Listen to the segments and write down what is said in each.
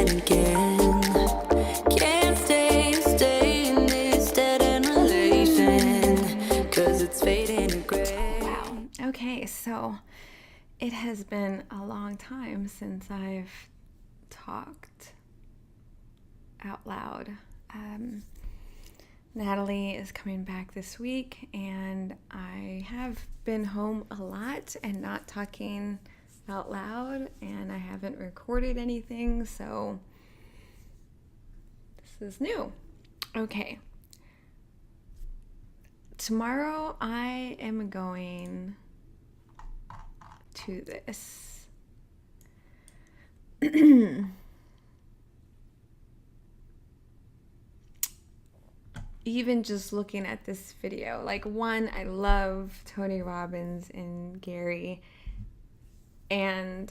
again. Can't stay in this dead end relation, 'cause it's fading to gray. Wow. Okay, so it has been a long time since I've talked out loud. Natalie is coming back this week, and I have been home a lot and not talking out loud, and I haven't recorded anything, so this is new. Okay. Tomorrow I am going to this. Even just looking at this video, like, one, I love Tony Robbins and Gary, and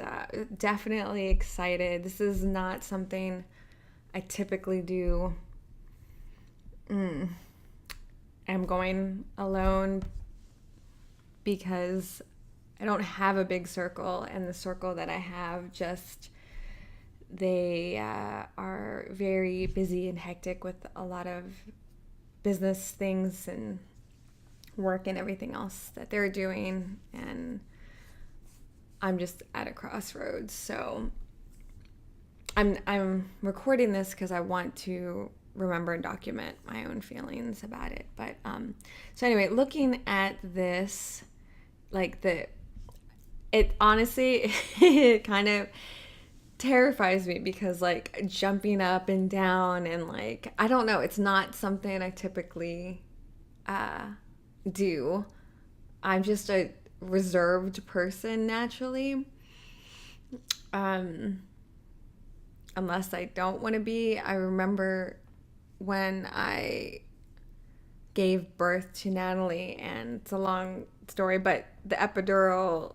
definitely excited. This is not something I typically do. I'm going alone because I don't have a big circle, and the circle that I have they are very busy and hectic with a lot of business things and work and everything else that they're doing, and I'm just at a crossroads. So I'm recording this because I want to remember and document my own feelings about it. But so anyway, looking at this, like, it honestly it kind of terrifies me, because, like, jumping up and down and, like, I don't know, it's not something I typically do. I'm just a reserved person naturally, unless I don't want to be. I remember when I gave birth to Natalie, and it's a long story, but the epidural,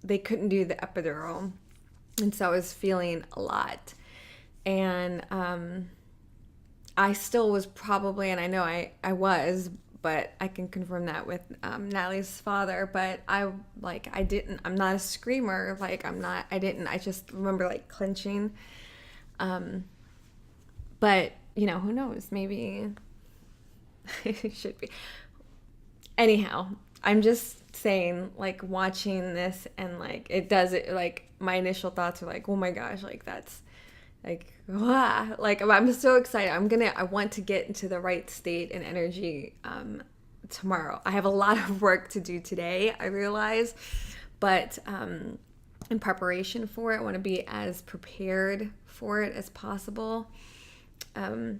they couldn't do the epidural. And so I was feeling a lot. And I still was probably, and I know I was, but I can confirm that with Natalie's father. But I'm not a screamer. I just remember, like, clenching. But, who knows? Maybe it should be. Anyhow, I'm just saying, like, watching this, and, like, like, my initial thoughts are like, oh my gosh, like, that's like, wow. Like, I'm so excited. I want to get into the right state and energy tomorrow. I have a lot of work to do today, I realize, but in preparation for it, I want to be as prepared for it as possible. I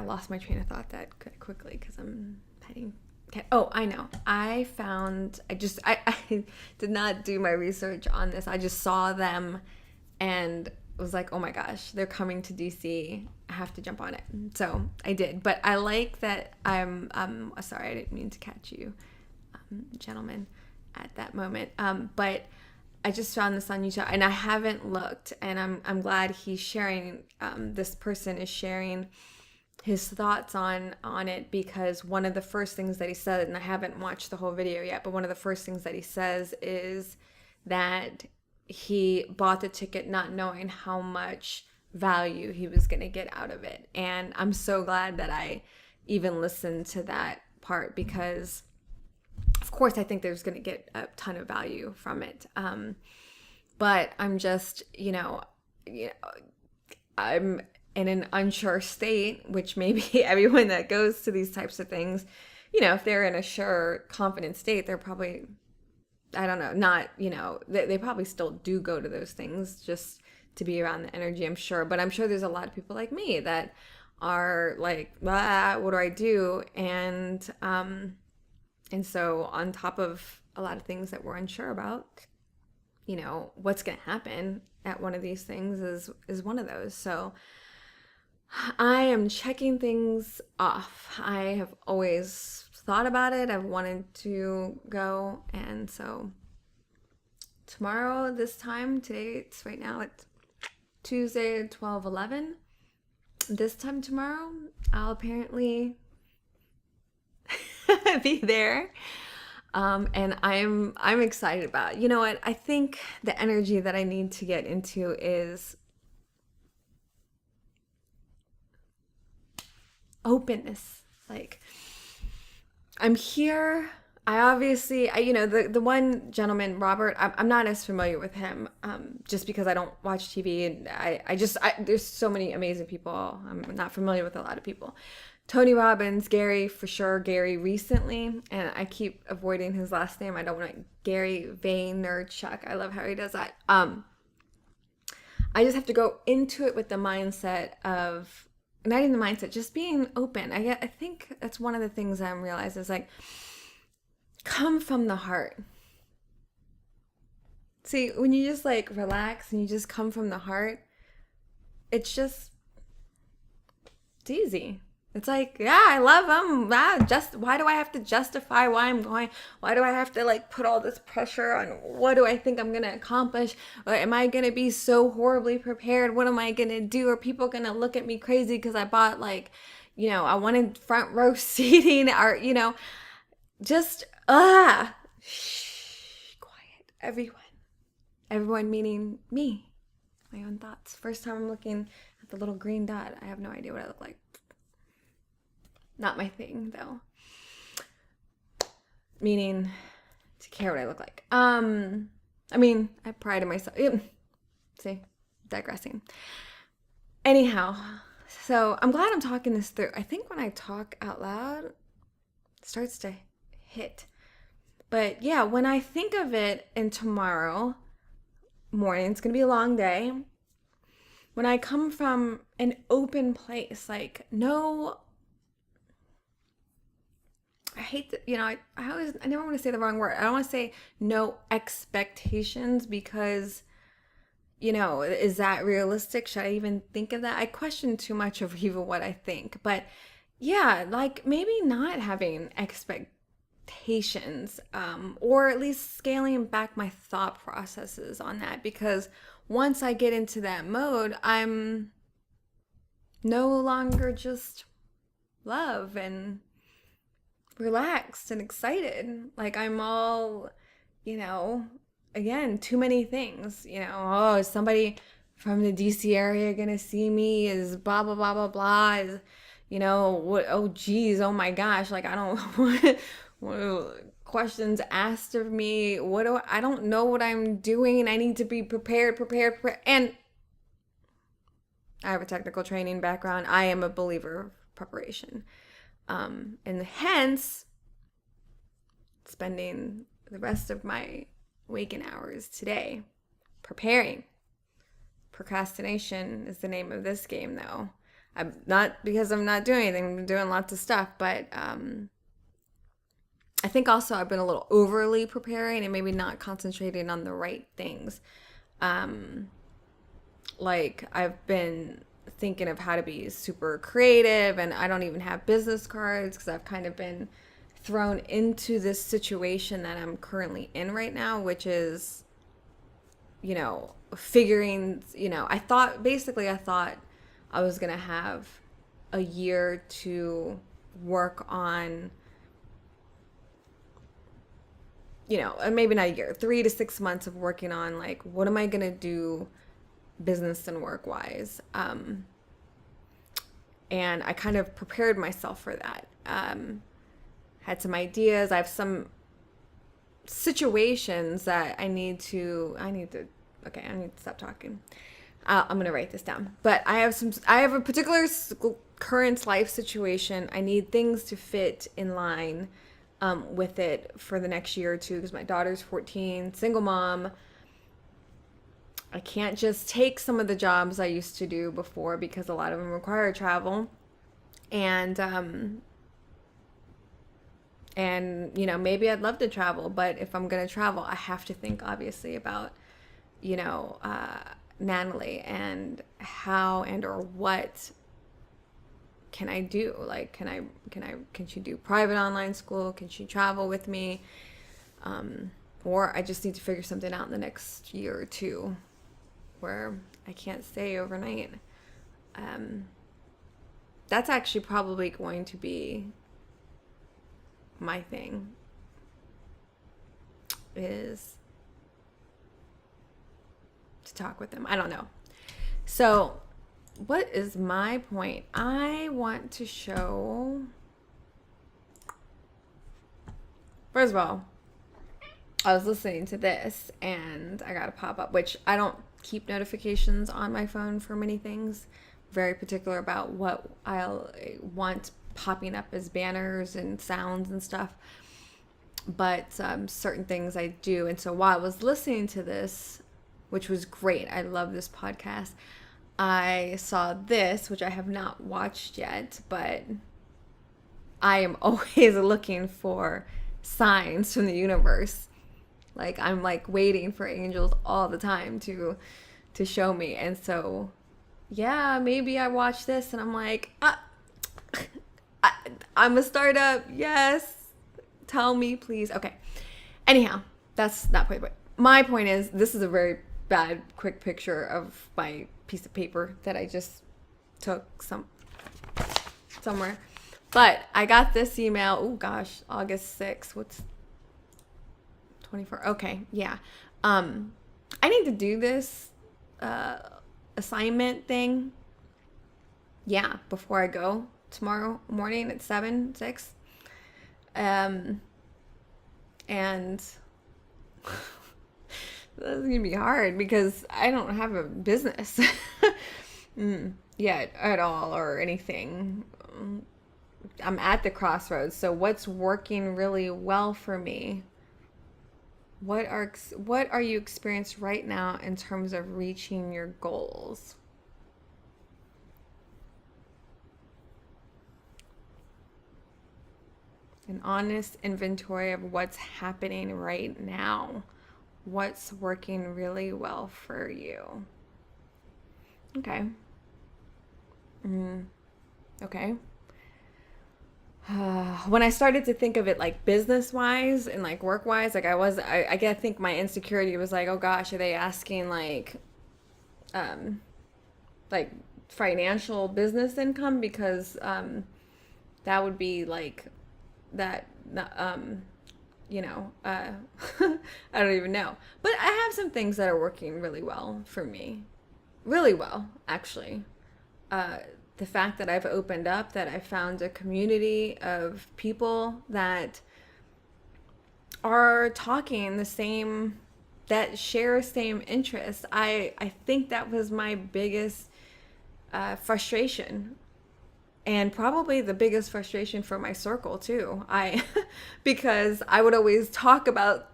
lost my train of thought that quickly because I'm heading. Okay. Oh, I know. I did not do my research on this. I just saw them and was like, oh my gosh, they're coming to DC. I have to jump on it. So I did. But I like that I'm sorry, I didn't mean to catch you, gentlemen, at that moment. But I just found this on YouTube, and I haven't looked, and I'm glad he's sharing, this person is sharing his thoughts on it, because one of the first things that he said, and I haven't watched the whole video yet, but one of the first things that he says is that he bought the ticket not knowing how much value he was going to get out of it. And I'm so glad that I even listened to that part, because of course I think there's going to get a ton of value from it. But I'm just, I'm in an unsure state, which maybe everyone that goes to these types of things, if they're in a sure, confident state, they're probably, I don't know, not, they probably still do go to those things just to be around the energy, I'm sure. But I'm sure there's a lot of people like me that are like, what do I do? And so on top of a lot of things that we're unsure about, what's going to happen at one of these things is one of those. So I am checking things off. I have always thought about it. I've wanted to go. And so tomorrow, this time, it's Tuesday, 12/11. This time tomorrow, I'll apparently be there. And I'm excited about it. You know what? I think the energy that I need to get into is openness. Like, I'm here. The one gentleman, Robert, I'm not as familiar with him, just because I don't watch TV, and there's so many amazing people. I'm not familiar with a lot of people. Tony Robbins, Gary, for sure, Gary recently, and I keep avoiding his last name. I don't want Gary Vaynerchuk. I love how he does that. I just have to go into it with the mindset of, not even the mindset, just being open. I think that's one of the things I'm realizing is like, come from the heart. See, when you just like relax and you just come from the heart, it's easy. It's like, yeah, I love them. Why do I have to justify why I'm going? Why do I have to like put all this pressure on what do I think I'm going to accomplish? Or am I going to be so horribly prepared? What am I going to do? Are people going to look at me crazy because I bought I wanted front row seating, or, just, shh, quiet. Everyone meaning me, my own thoughts. First time I'm looking at the little green dot, I have no idea what I look like. Not my thing, though. Meaning to care what I look like. I pride in myself. See, digressing. Anyhow, so I'm glad I'm talking this through. I think when I talk out loud, it starts to hit. But yeah, when I think of it, in tomorrow morning, it's going to be a long day. When I come from an open place, like no, I hate that, I never want to say the wrong word. I don't want to say no expectations, because, is that realistic? Should I even think of that? I question too much of even what I think. But yeah, like maybe not having expectations, or at least scaling back my thought processes on that, because once I get into that mode, I'm no longer just love and relaxed and excited. Like I'm all, again, too many things, is somebody from the DC area gonna see me, is blah blah blah blah blah, is what, oh geez, oh my gosh, like I don't what questions asked of me, I don't know what I'm doing, I need to be prepared. And I have a technical training background. I am a believer of preparation. And hence, spending the rest of my waking hours today preparing. Procrastination is the name of this game, though. I'm not, because I'm not doing anything, I'm doing lots of stuff, but I think also I've been a little overly preparing and maybe not concentrating on the right things. Like I've been thinking of how to be super creative, and I don't even have business cards because I've kind of been thrown into this situation that I'm currently in right now, which is, figuring, I thought I was going to have a year to work on, maybe not a year, 3 to 6 months of working on like, what am I going to do business and work wise? And I kind of prepared myself for that. Had some ideas. I have some situations that I need to stop talking. I'm going to write this down. But I have a particular current life situation. I need things to fit in line with it for the next year or two, because my daughter's 14, single mom. I can't just take some of the jobs I used to do before, because a lot of them require travel. And maybe I'd love to travel, but if I'm going to travel, I have to think obviously about, Natalie, and how and or what can I do? Like, can she do private online school? Can she travel with me? Or I just need to figure something out in the next year or two where I can't stay overnight. That's actually probably going to be my thing. is to talk with them. I don't know. So what is my point? I want to show, first of all, I was listening to this and I got a pop-up, which I don't keep notifications on my phone for many things. Very particular about what I'll want popping up as banners and sounds and stuff. But certain things I do. And so while I was listening to this, which was great, I love this podcast, I saw this, which I have not watched yet, but I am always looking for signs from the universe. Like, I'm like waiting for angels all the time to show me. And so, yeah, maybe I watch this and I'm like, I'm a startup. Yes. Tell me, please. Okay. Anyhow, that's not point. My point is, this is a very bad quick picture of my piece of paper that I just took somewhere. But I got this email. Oh gosh, August 6th. What's 24? Okay, yeah. I need to do this assignment thing. Yeah, before I go tomorrow morning at 6. And this is gonna be hard because I don't have a business yet at all or anything. I'm at the crossroads. So what's working really well for me? What are you experiencing right now in terms of reaching your goals? An honest inventory of what's happening right now. What's working really well for you? Okay. Okay. When I started to think of it like business-wise and like work-wise, like I gotta think my insecurity was like, oh gosh, are they asking like financial business income? Because that would be like that, I don't even know. But I have some things that are working really well for me. Really well, actually. The fact that I've opened up, that I found a community of people that are talking the same, that share same interests. I think that was my biggest frustration. And probably the biggest frustration for my circle too. Because I would always talk about,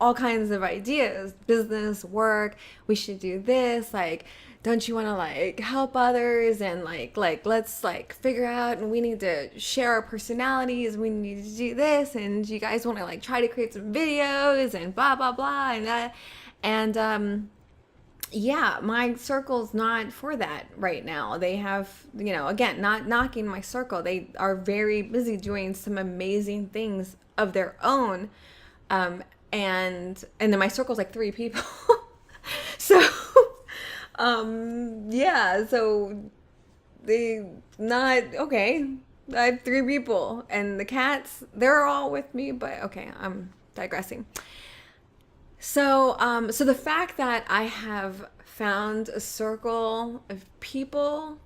all kinds of ideas, business, work, we should do this, like, don't you want to like help others and like let's like figure out, and we need to share our personalities, we need to do this, and you guys want to like try to create some videos and blah blah blah and that. And yeah, my circle's not for that right now. They have, again, not knocking my circle. They are very busy doing some amazing things of their own. And then my circle's like 3 people. So, yeah, so okay. I have 3 people, and the cats, they're all with me, but okay, I'm digressing. So, so the fact that I have found a circle of people,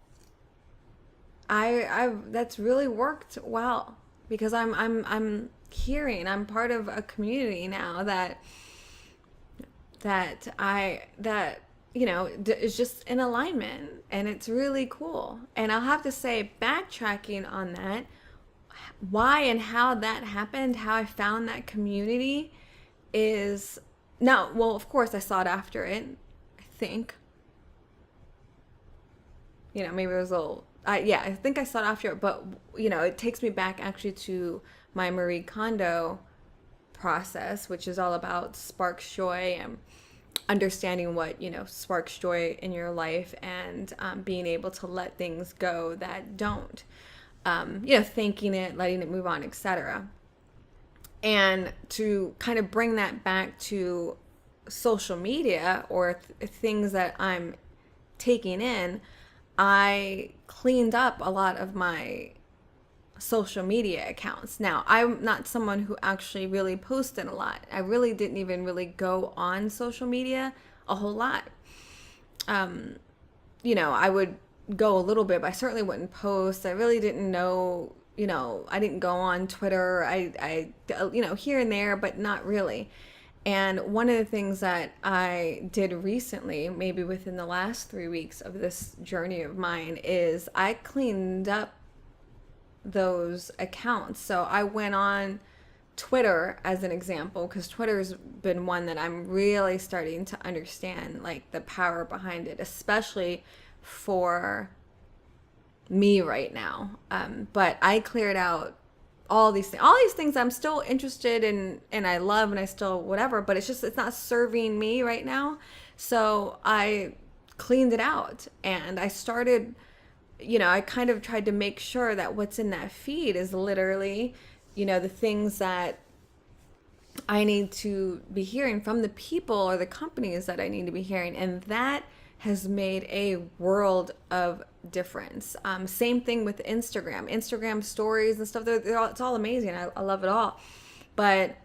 that's really worked well, because I'm hearing, I'm part of a community now that is just in alignment, and it's really cool. And I'll have to say, backtracking on that, why and how that happened, how I found that community is, no, well, of course I sought after it, I think. Maybe it was a little, I think I sought after it, but, it takes me back actually to my Marie Kondo process, which is all about sparks joy and understanding what, sparks joy in your life, and being able to let things go that don't, thanking it, letting it move on, etc. And to kind of bring that back to social media or things that I'm taking in, I cleaned up a lot of my social media accounts. Now, I'm not someone who actually really posted a lot. I really didn't even really go on social media a whole lot. I would go a little bit, but I certainly wouldn't post. I really didn't know, I didn't go on Twitter. I here and there, but not really. And one of the things that I did recently, maybe within the last 3 weeks of this journey of mine, is I cleaned up those accounts. So I went on Twitter as an example, because Twitter's been one that I'm really starting to understand, like the power behind it, especially for me right now. But I cleared out all these things I'm still interested in and I love and I still whatever, but it's not serving me right now. So I cleaned it out and I started, I kind of tried to make sure that what's in that feed is literally, the things that I need to be hearing from the people or the companies that I need to be hearing. And that has made a world of difference. Same thing with Instagram stories and stuff. It's all amazing. I love it all. But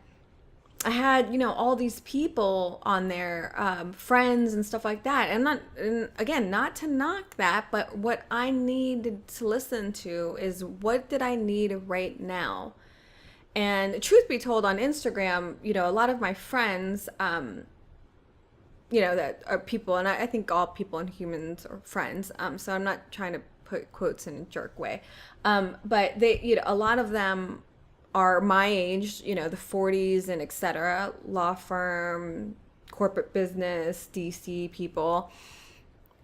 I had, all these people on there, friends and stuff like that. And again, not to knock that, but what I needed to listen to is, what did I need right now? And truth be told, on Instagram, a lot of my friends, that are people, and I think all people and humans are friends. So I'm not trying to put quotes in a jerk way. But they, a lot of them are my age, the 40s and etc. Law firm, corporate business, DC people.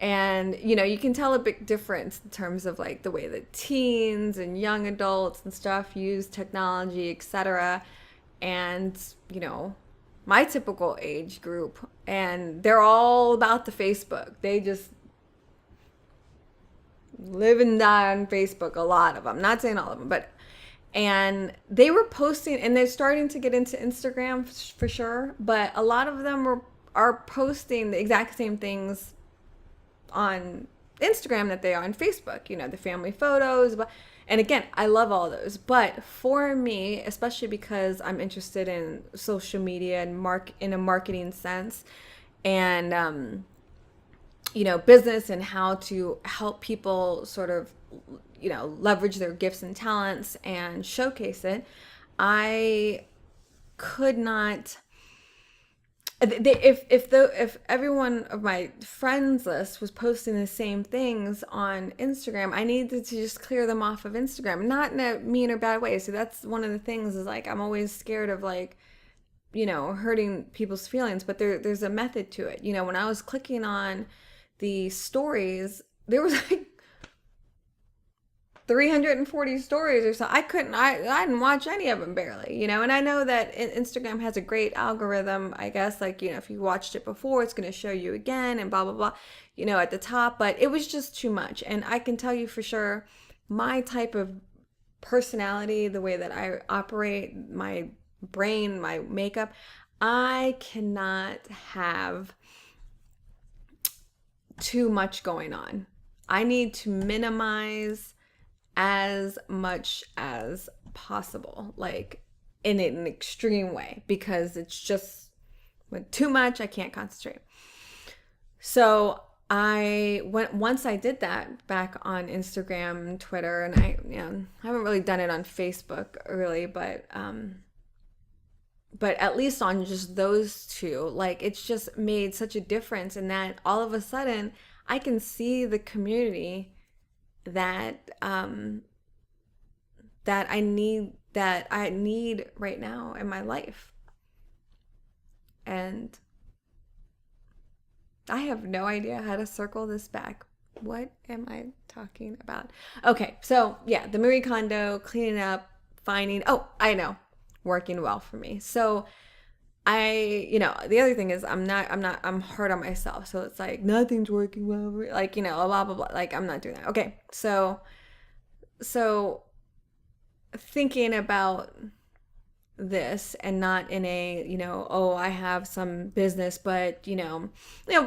And, you can tell a big difference in terms of like the way that teens and young adults and stuff use technology, etc. And, my typical age group, and they're all about the Facebook. They just live and die on Facebook, a lot of them. Not saying all of them, and they were posting, and they're starting to get into Instagram for sure, but a lot of them are posting the exact same things on Instagram that they are on Facebook, the family photos. And again, I love all those. But for me, especially because I'm interested in social media and in a marketing sense, and business, and how to help people sort of, leverage their gifts and talents and showcase it, I could not. If everyone of my friends list was posting the same things on Instagram, I needed to just clear them off of Instagram, not in a mean or bad way. So that's one of the things, is like, I'm always scared of like, hurting people's feelings, but there's a method to it. When I was clicking on the stories, there was like 340 stories or so. I didn't watch any of them barely, and I know that Instagram has a great algorithm, I guess, like, if you watched it before, it's going to show you again and blah, blah, blah, at the top, but it was just too much. And I can tell you for sure, my type of personality, the way that I operate, my brain, my makeup, I cannot have too much going on. I need to minimize as much as possible, like in an extreme way, because it's just with too much, I can't concentrate. So once I did that back on Instagram, Twitter, and I haven't really done it on Facebook really, but at least on just those two, like, it's just made such a difference in that all of a sudden I can see the community that I need right now in my life. And I have no idea how to circle this back. What am I talking about? Okay, so yeah, the Marie Kondo, cleaning up, finding, I know, working well for me. So the other thing is I'm I'm hard on myself. So it's like, nothing's working well, like, blah, blah, blah. Like, I'm not doing that. Okay. So thinking about this, and not in a, I have some business, but,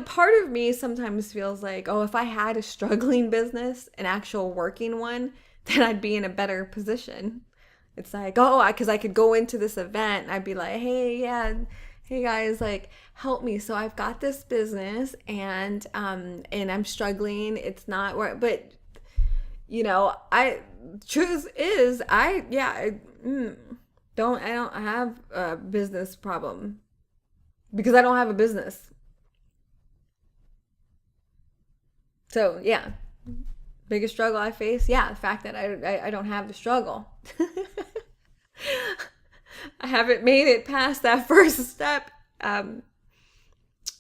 part of me sometimes feels like, if I had a struggling business, an actual working one, then I'd be in a better position. It's like, oh, because I could go into this event and I'd be like, hey, yeah, hey guys, like help me. So I've got this business and I'm struggling. It's not work, but truth is, I don't have a business problem because I don't have a business. So yeah, biggest struggle I face, the fact that I don't have the struggle. I haven't made it past that first step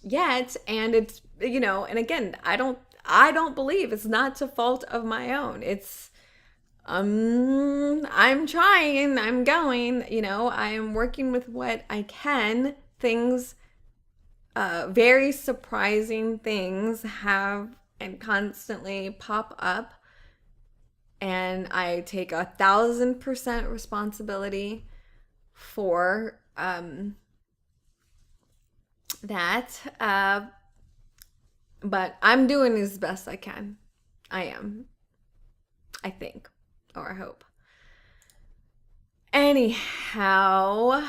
yet, and it's and again, I don't believe it's not to fault of my own. It's I'm trying, I'm going, I am working with what I can. Things, very surprising things have and constantly pop up, and I take 1,000% responsibility for that. But I'm doing as best I can. I am. I think. Or I hope. Anyhow,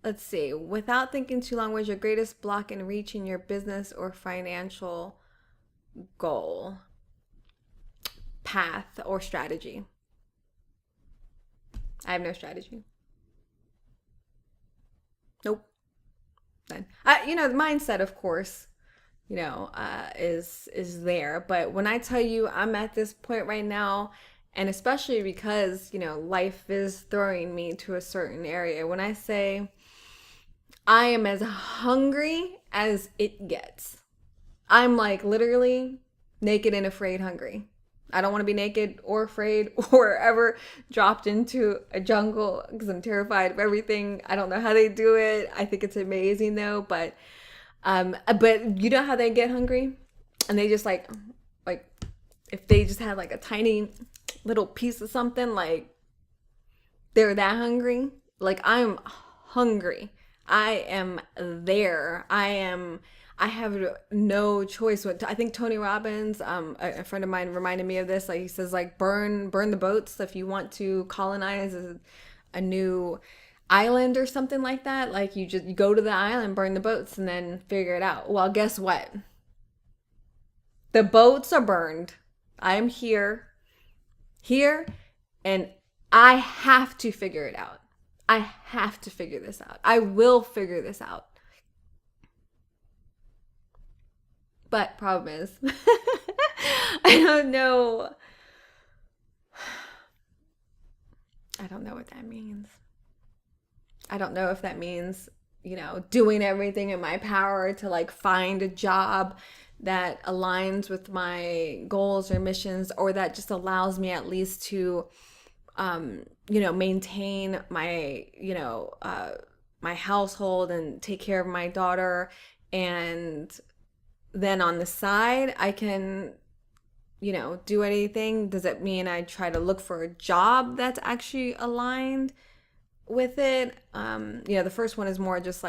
let's see. Without thinking too long, what is your greatest block in reaching your business or financial goal, path, or strategy? I have no strategy. Nope. Then, the mindset, of course, is there. But when I tell you I'm at this point right now, and especially because, life is throwing me to a certain area, when I say I am as hungry as it gets, I'm like literally naked and afraid hungry. I don't want to be naked or afraid or ever dropped into a jungle because I'm terrified of everything. I don't know how they do it. I think it's amazing though, but you know how they get hungry? And they just like if they just had like a tiny little piece of something, like they're that hungry. Like I'm hungry. I am there. I have no choice. I think Tony Robbins, a friend of mine, reminded me of this. Like he says, like burn the boats if you want to colonize a new island or something like that. Like you go to the island, burn the boats, and then figure it out. Well, guess what? The boats are burned. I'm here, and I have to figure it out. I have to figure this out. I will figure this out. But problem is, I don't know. I don't know what that means. I don't know if that means, doing everything in my power to like find a job that aligns with my goals or missions, or that just allows me at least to, maintain my, my household and take care of my daughter. And then on the side, I can, do anything. Does it mean I try to look for a job that's actually aligned with it? The first one is more just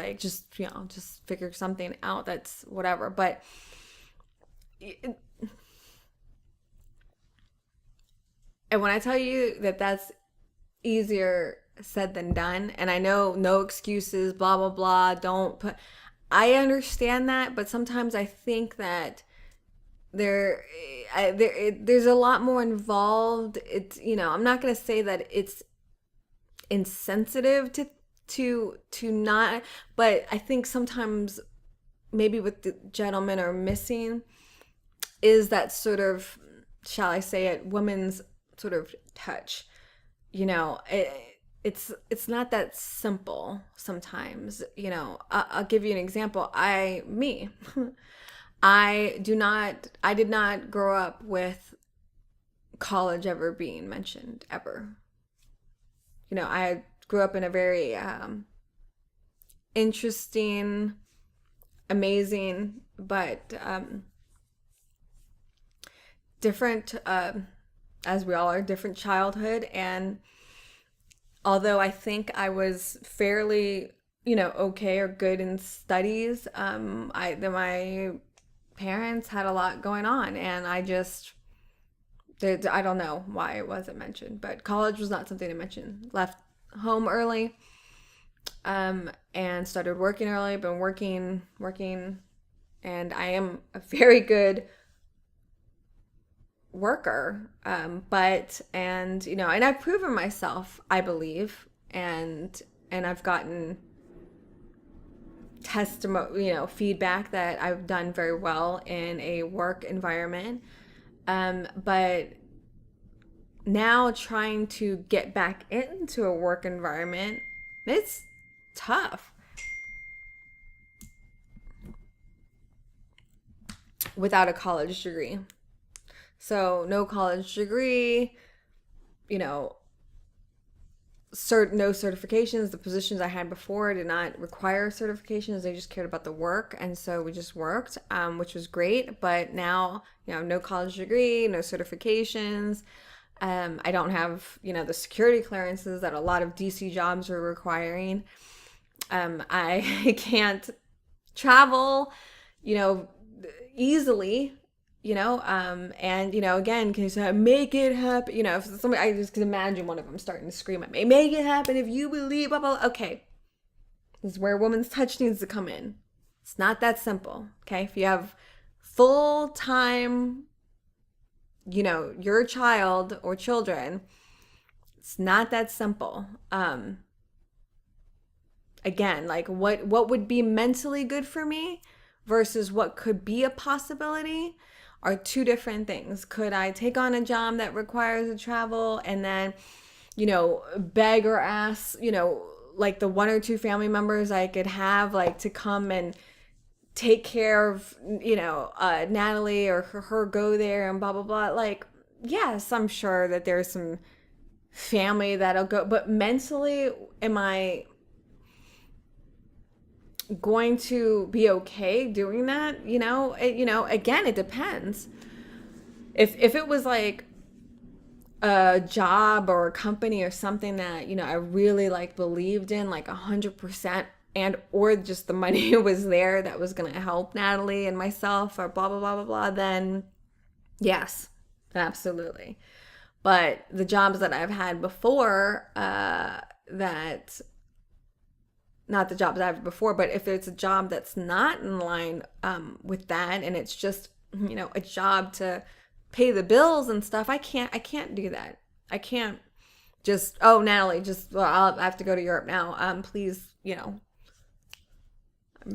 figure something out that's whatever. But and when I tell you that that's easier said than done, and I know no excuses, blah, blah, blah, I understand that, but sometimes I think that there's a lot more involved. It's, I'm not going to say that it's insensitive to not, but I think sometimes maybe what the gentlemen are missing is that sort of, shall I say it, woman's sort of touch. It's not that simple sometimes. I'll give you an example. I did not grow up with college ever being mentioned ever. I grew up in a very interesting, amazing, but different, as we all are, different childhood. And although I think I was fairly, okay or good in studies, my parents had a lot going on, and I just I don't know why it wasn't mentioned, but college was not something to mention. Left home early, and started working early. Been working, and I am a very good worker. And I've proven myself, I believe, and I've gotten feedback that I've done very well in a work environment. But now trying to get back into a work environment, it's tough without a college degree. So no college degree, no certifications. The positions I had before did not require certifications. They just cared about the work. And so we just worked, which was great. But now, no college degree, no certifications. I don't have, the security clearances that a lot of DC jobs are requiring. I can't travel, easily, again, can you say, make it happen? If somebody, I just can imagine one of them starting to scream at me, make it happen if you believe, blah, blah, blah. Okay. This is where woman's touch needs to come in. It's not that simple. Okay. If you have full-time, your child or children, it's not that simple. Again, like what would be mentally good for me versus what could be a possibility are two different things. Could I take on a job that requires a travel and then, beg or ask, like the one or two family members I could have, like, to come and take care of, Natalie or her go there and blah, blah, blah. Like, yes, I'm sure that there's some family that'll go, but mentally, am I going to be okay doing that? Again, it depends. If it was like a job or a company or something that, I really believed in 100%, and or just the money was there that was going to help Natalie and myself or blah, blah, blah, blah, blah, then yes, absolutely. But the jobs that I've had before, not the jobs I've had before, but if it's a job that's not in line with that, and it's just, a job to pay the bills and stuff, I can't do that. I can't just, oh, Natalie, I have to go to Europe now. Please, I'm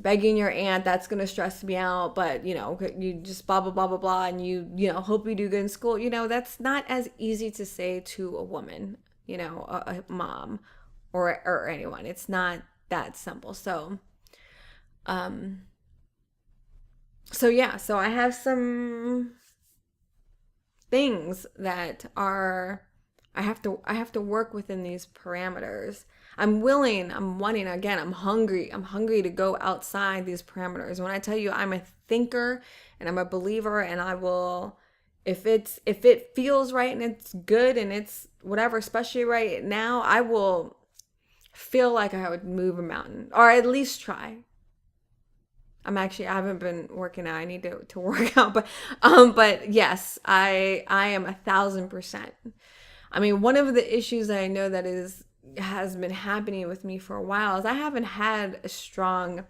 begging your aunt, that's going to stress me out, but, you just blah, blah, blah, blah, blah, and you hope you do good in school. That's not as easy to say to a woman, a mom or anyone. It's not that simple. So I have some things that I have to work within these parameters. I'm wanting, again, I'm hungry to go outside these parameters. When I tell you I'm a thinker and I'm a believer, and I will, if it feels right and it's good and it's whatever, especially right now, I will feel like I would move a mountain, or at least try. I haven't been working out. I need to work out, but yes, I am 1,000%. I mean, one of the issues that I know that has been happening with me for a while is I haven't had a strong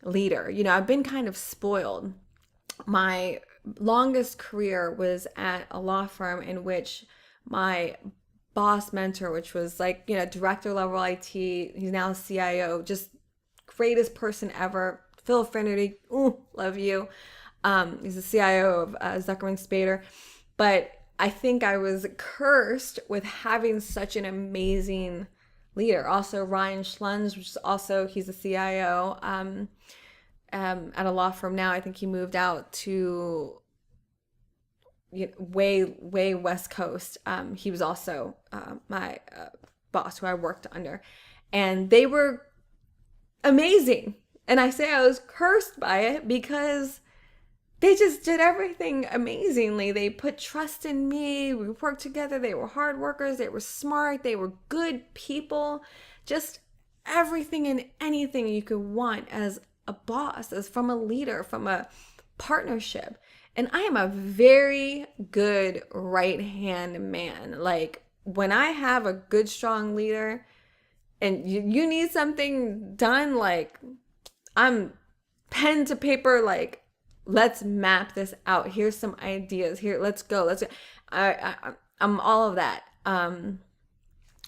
leader. I've been kind of spoiled. My longest career was at a law firm in which my boss mentor, which was director level IT, he's now CIO, just greatest person ever, Phil Finnerty, love you. He's the CIO of Zuckerman Spader. But I think I was cursed with having such an amazing leader. Also, Ryan Schlunz, which is also, he's a CIO at a law firm now. I think he moved out to way West Coast. He was also my boss who I worked under. And they were amazing. And I say I was cursed by it because they just did everything amazingly. They put trust in me. We worked together. They were hard workers. They were smart. They were good people. Just everything and anything you could want as a boss, as from a leader, from a partnership. And I am a very good right-hand man. Like, when I have a good, strong leader and you need something done, like, I'm pen to paper, like, let's map this out. Here's some ideas. Here, let's go. I'm all of that. Or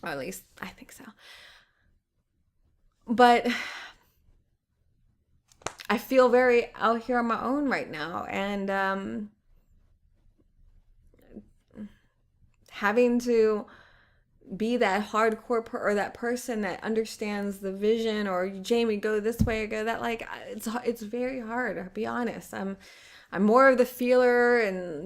at least I think so. But I feel very out here on my own right now, and having to be that hardcore or that person that understands the vision, or Jamie, go this way or go that, like, it's very hard, I'll be honest. I'm more of the feeler, and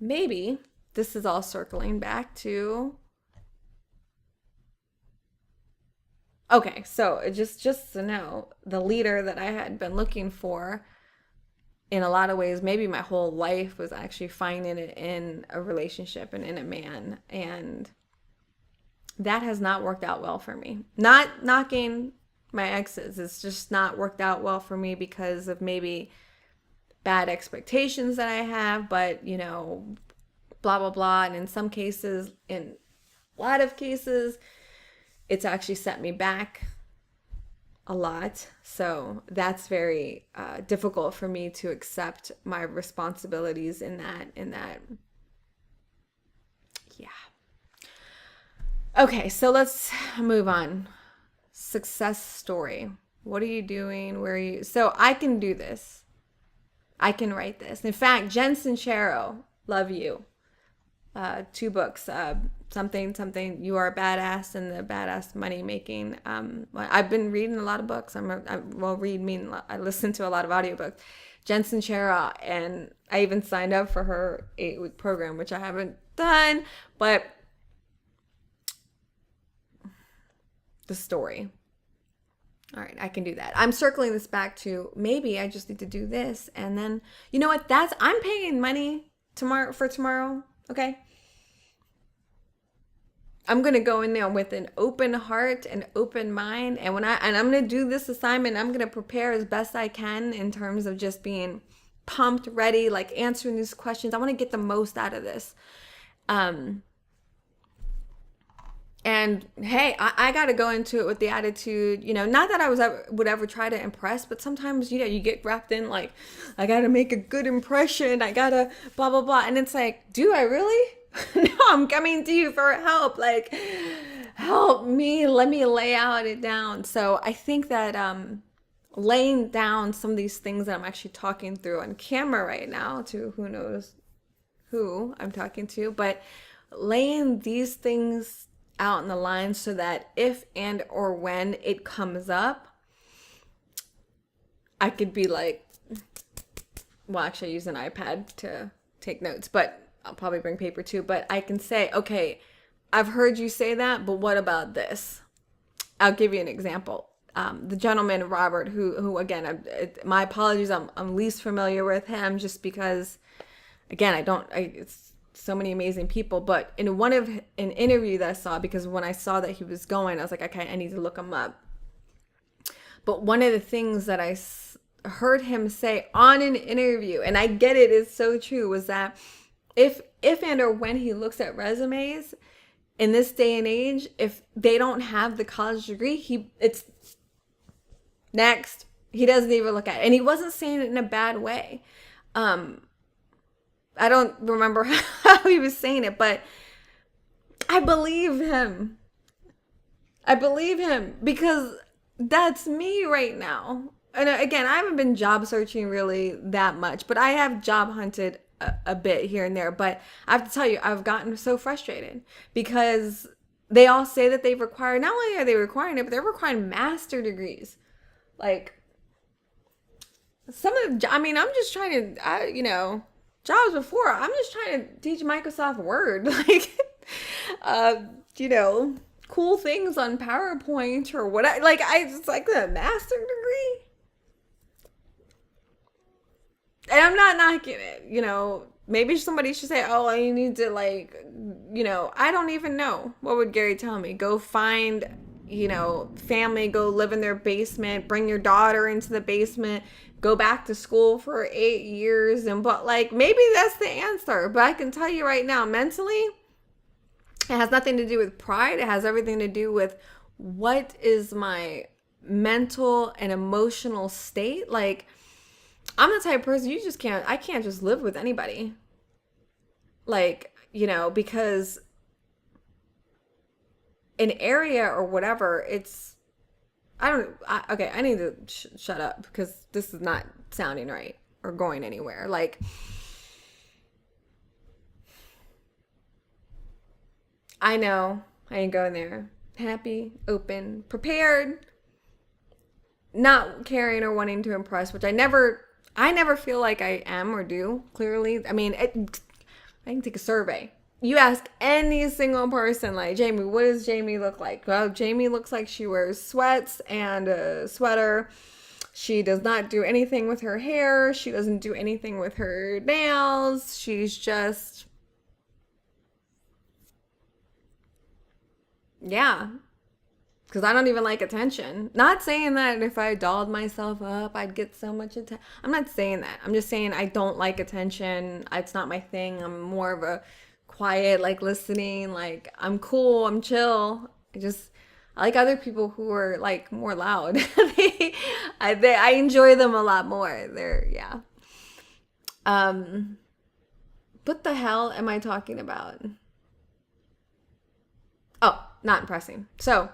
maybe this is all circling back to, okay, so just to know, the leader that I had been looking for in a lot of ways, maybe my whole life, was actually finding it in a relationship and in a man. And that has not worked out well for me. Not knocking my exes. It's just not worked out well for me because of maybe bad expectations that I have, but, blah, blah, blah. And in some cases, in a lot of cases, it's actually set me back a lot. So that's very difficult for me to accept my responsibilities in that. Yeah. Okay, so let's move on. Success story. What are you doing? Where are you? So I can do this. I can write this. In fact, Jen Sincero, love you. 2 books, something, You Are a Badass, and The Badass Money Making. I've been reading a lot of books. I listen to a lot of audiobooks. Jen Sincero, and I even signed up for her 8-week program, which I haven't done, but the story. All right, I can do that. I'm circling this back to, maybe I just need to do this, and then, you know what, I'm paying money for tomorrow, okay? I'm going to go in there with an open heart and open mind. And I'm going to do this assignment, I'm going to prepare as best I can in terms of just being pumped, ready, like answering these questions. I want to get the most out of this. And hey, I got to go into it with the attitude, not that I would ever try to impress, but sometimes, you get wrapped in, like, I got to make a good impression. I got to blah, blah, blah. And it's like, do I really? No, I'm coming to you for help. Like, help me. Let me lay it down. So I think that laying down some of these things that I'm actually talking through on camera right now to who knows who I'm talking to, but laying these things out in the line so that if and or when it comes up, I could be like, well, actually I use an iPad to take notes, but I'll probably bring paper too, but I can say, okay, I've heard you say that, but what about this? I'll give you an example. The gentleman, Robert, who again, my apologies, I'm least familiar with him just because, again, it's so many amazing people, but in an interview that I saw, because when I saw that he was going, I was like, okay, I need to look him up. But one of the things that I heard him say on an interview, and I get it, is so true, was that if and or when he looks at resumes in this day and age, if they don't have the college degree, it's next. He doesn't even look at it. And he wasn't saying it in a bad way. I don't remember how he was saying it, but I believe him. Because that's me right now. And again, I haven't been job searching really that much, but I have job hunted a bit here and there. But I have to tell you, I've gotten so frustrated because they all say that they've required, not only are they requiring it, but they're requiring master degrees. Like, some of the, I'm just trying to, jobs before, I'm just trying to teach Microsoft Word, like, cool things on PowerPoint or whatever. Like, I just like the master degree. And I'm not knocking it, maybe somebody should say, oh, you need to I don't even know. What would Gary tell me? Go find family go live in their basement, bring your daughter into the basement, go back to school for 8 years. But like, maybe that's the answer. But I can tell you right now, mentally, it has nothing to do with pride. It has everything to do with what is my mental and emotional state. Like, I'm the type of person I can't just live with anybody. Like, because an area or whatever, I need to shut up because this is not sounding right or going anywhere. Like, I know I ain't going there. Happy, open, prepared, not caring or wanting to impress, which I never feel like I am or do, clearly. I mean, I can take a survey. You ask any single person, like, Jamie, what does Jamie look like? Well, Jamie looks like she wears sweats and a sweater. She does not do anything with her hair. She doesn't do anything with her nails. She's just, yeah. Because I don't even like attention. Not saying that if I dolled myself up, I'd get so much attention. I'm not saying that. I'm just saying I don't like attention. It's not my thing. I'm more of a quiet, like, listening. Like, I'm cool. I'm chill. I like other people who are, like, more loud. I enjoy them a lot more. Yeah. What the hell am I talking about? Oh, not impressing. So,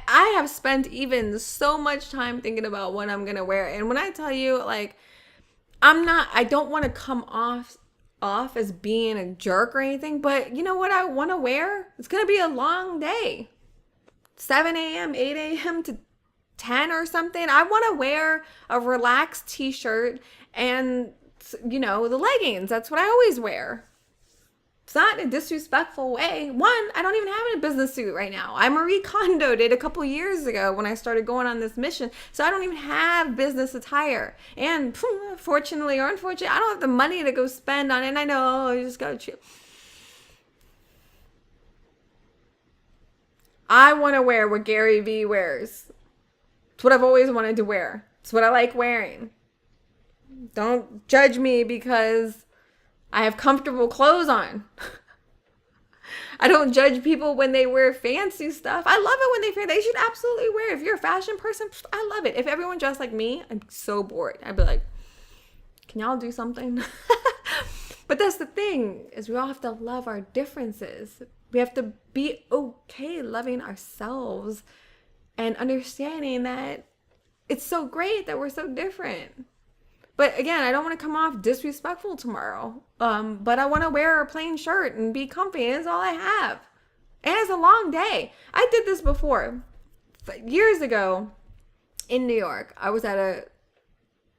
I have spent even so much time thinking about what I'm going to wear. And when I tell you, like, I don't want to come off as being a jerk or anything, but you know what I want to wear? It's going to be a long day. 7 a.m., 8 a.m. to 10 or something. I want to wear a relaxed t-shirt and, the leggings. That's what I always wear. It's not in a disrespectful way. One, I don't even have a business suit right now. I Marie Kondoed it a couple years ago when I started going on this mission. So I don't even have business attire. And fortunately or unfortunately, I don't have the money to go spend on it. And I know I just got to chill. I want to wear what Gary Vee wears. It's what I've always wanted to wear. It's what I like wearing. Don't judge me because I have comfortable clothes on. I don't judge people when they wear fancy stuff. I love it when they should absolutely wear it. If you're a fashion person, I love it. If everyone dressed like me, I'm so bored. I'd be like, can y'all do something? But that's the thing, is we all have to love our differences. We have to be okay loving ourselves and understanding that it's so great that we're so different. But again, I don't want to come off disrespectful tomorrow. But I want to wear a plain shirt and be comfy. And it's all I have. And it's a long day. I did this before. Years ago in New York, I was at a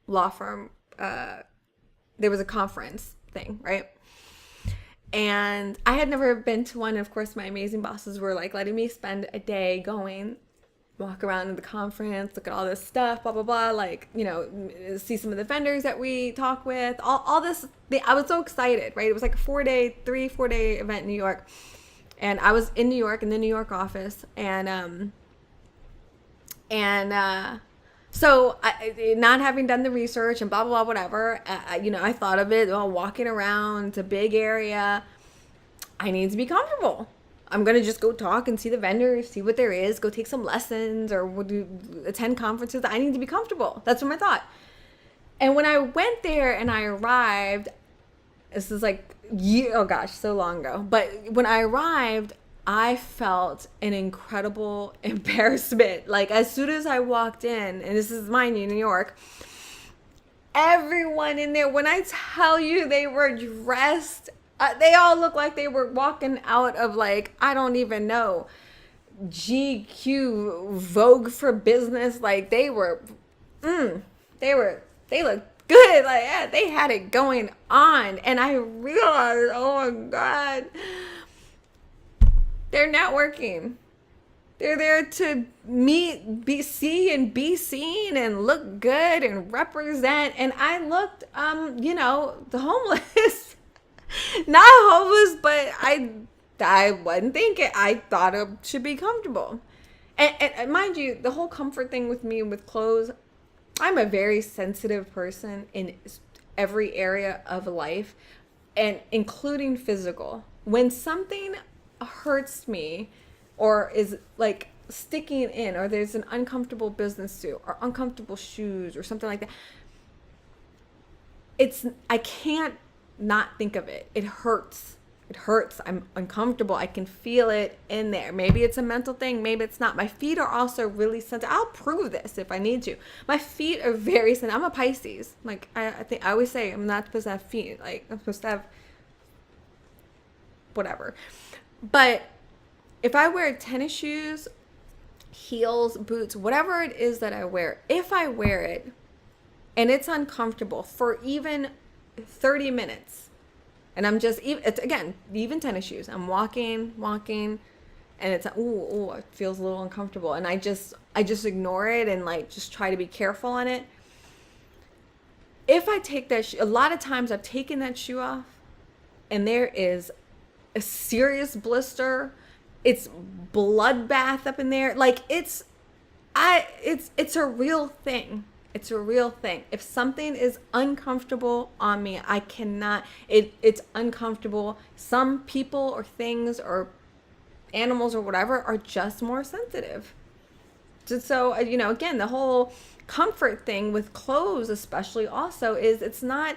law firm. There was a conference thing, right? And I had never been to one. Of course, my amazing bosses were like letting me spend a day going, walk around the conference, look at all this stuff, blah, blah, blah, like, see some of the vendors that we talk with, all this. I was so excited, right? It was like a 4-day event in New York. And I was in New York, in the New York office. So not having done the research and blah, blah, blah, whatever, I thought of it, walking around, it's a big area. I need to be comfortable. I'm going to just go talk and see the vendors, see what there is, go take some lessons or attend conferences. I need to be comfortable. That's what I thought. And when I went there and I arrived, this is like, so long ago. But when I arrived, I felt an incredible embarrassment. Like, as soon as I walked in, and this is, mind you, New York, everyone in there, when I tell you they were dressed, they all looked like they were walking out of, like, I don't even know, GQ, Vogue for Business. Like, they looked good. Like, yeah, they had it going on. And I realized, oh my God, they're networking. They're there to be seen and look good and represent. And I looked, the homeless. Not homeless, but I wasn't thinking. I thought it should be comfortable. And mind you, the whole comfort thing with me with clothes, I'm a very sensitive person in every area of life, and including physical. When something hurts me or is like sticking in, or there's an uncomfortable business suit or uncomfortable shoes or something like that, I can't not think of it. It hurts. It hurts. I'm uncomfortable. I can feel it in there. Maybe it's a mental thing. Maybe it's not. My feet are also really sensitive. I'll prove this if I need to. My feet are very sensitive. I'm a Pisces. Like, I think I always say I'm not supposed to have feet. Like, I'm supposed to have whatever. But if I wear tennis shoes, heels, boots, whatever it is that I wear, if I wear it and it's uncomfortable for even 30 minutes, and I'm just, even tennis shoes, I'm walking, and it's, ooh, it feels a little uncomfortable. And I just ignore it and like, just try to be careful on it. If I take that a lot of times I've taken that shoe off and there is a serious blister. It's bloodbath up in there. Like, it's a real thing. It's a real thing. If something is uncomfortable on me, I cannot, it's uncomfortable. Some people or things or animals or whatever are just more sensitive. So, again, the whole comfort thing with clothes especially also is, it's not,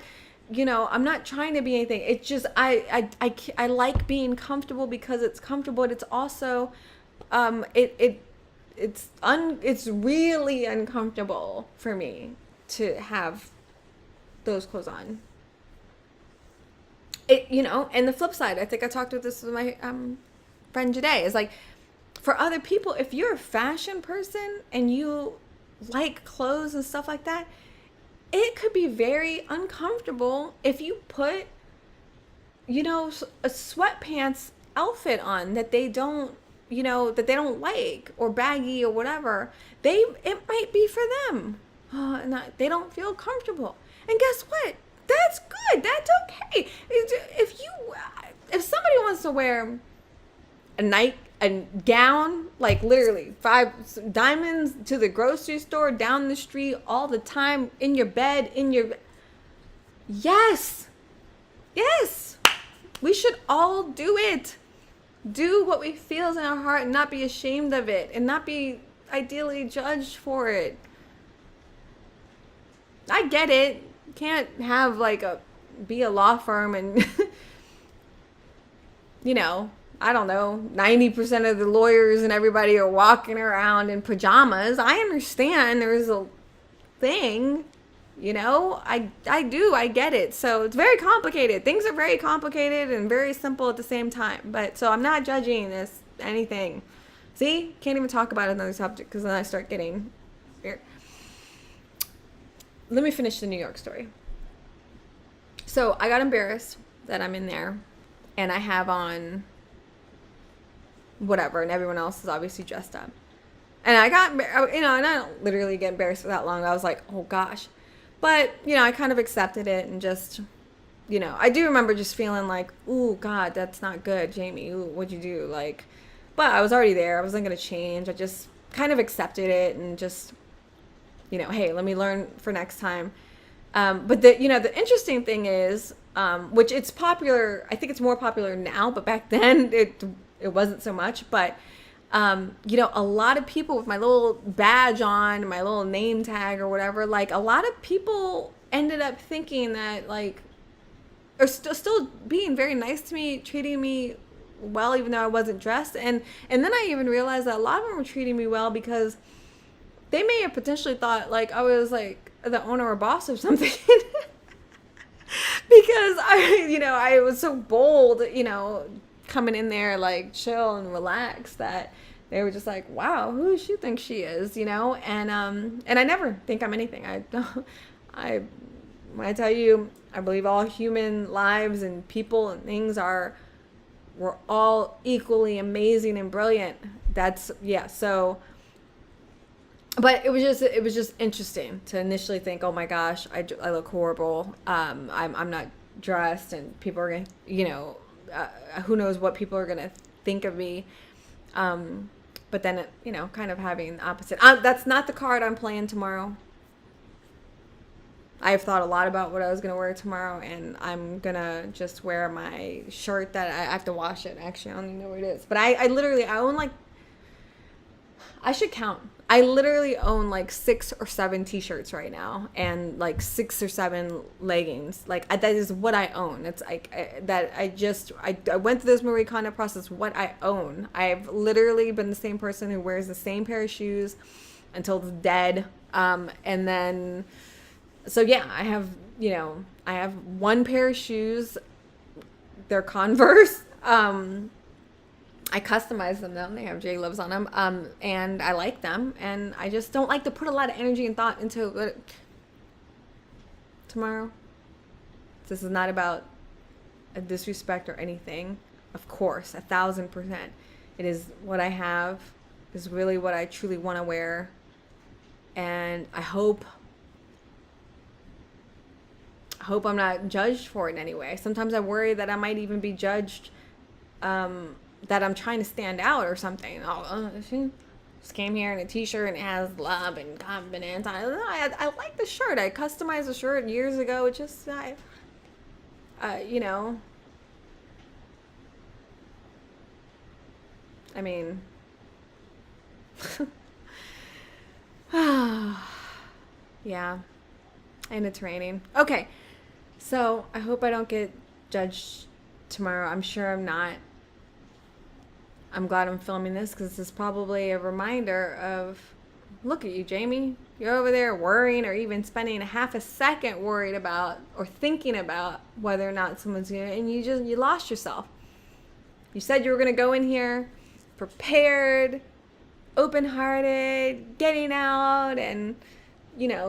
I'm not trying to be anything. It's just, I like being comfortable because it's comfortable, but it's also, it's really uncomfortable for me to have those clothes on. And the flip side, I think I talked with this with my friend today, is like, for other people, if you're a fashion person and you like clothes and stuff like that, it could be very uncomfortable if you put, a sweatpants outfit on that they don't like, or baggy or whatever. It might be for them. They don't feel comfortable. And guess what? That's good. That's okay. If somebody wants to wear a gown, like literally 5 diamonds to the grocery store, down the street, all the time, in your bed, yes, we should all do it. Do what we feel in our heart and not be ashamed of it and not be ideally judged for it. I get it. You can't have be a law firm and, I don't know, 90% of the lawyers and everybody are walking around in pajamas. I understand there's a thing, I get it. So it's very complicated. Things are very complicated and very simple at the same time. But so I'm not judging this anything. See, can't even talk about another subject because then I start getting weird. Let me finish the New York story. So I got embarrassed that I'm in there and I have on whatever, and everyone else is obviously dressed up. And I got, and I don't literally get embarrassed for that long. I was like, oh gosh. But, I kind of accepted it and just, I do remember just feeling like, ooh, God, that's not good, Jamie. Ooh, what'd you do? Like, but I was already there. I wasn't going to change. I just kind of accepted it and just, hey, let me learn for next time. But the interesting thing is, which it's popular, I think it's more popular now, but back then it wasn't so much. But, a lot of people with my little badge on, my little name tag or whatever, like a lot of people ended up thinking that or still being very nice to me, treating me well, even though I wasn't dressed. And then I even realized that a lot of them were treating me well because they may have potentially thought I was the owner or boss or something. Because I was so bold, coming in there chill and relaxed, that they were just like, wow, who does she think she is, and I never think I'm anything. When I tell you, I believe all human lives and people and things we're all equally amazing and brilliant. So, but it was just interesting to initially think, oh my gosh, I look horrible. I'm not dressed, and people are going to, who knows what people are going to think of me. But then, kind of having the opposite. That's not the card I'm playing tomorrow. I've thought a lot about what I was going to wear tomorrow, and I'm going to just wear my shirt that I have to wash it. Actually, I don't even know where it is. But I literally, I own like, I should count. I literally own like 6 or 7 t-shirts right now and like 6 or 7 leggings. Like that is what I own. It's like I went through this Marie Kondo process, what I own. I've literally been the same person who wears the same pair of shoes until it's dead. And then, so yeah, I have one pair of shoes. They're Converse. I customize them though. They have J Loves on them. And I like them. And I just don't like to put a lot of energy and thought into it. Tomorrow. This is not about a disrespect or anything. Of course, 1,000%. It is what I have. Is really what I truly want to wear. And I hope I'm not judged for it in any way. Sometimes I worry that I might even be judged, that I'm trying to stand out or something. She just came here in a t-shirt and it has love and confidence. I like the shirt. I customized the shirt years ago. It just, I mean, yeah, and it's raining. Okay, so I hope I don't get judged tomorrow. I'm sure I'm not. I'm glad I'm filming this because this is probably a reminder of, look at you, Jamie. You're over there worrying or even spending a half a second worried about or thinking about whether or not someone's going to, and you lost yourself. You said you were going to go in here prepared, open-hearted, getting out and,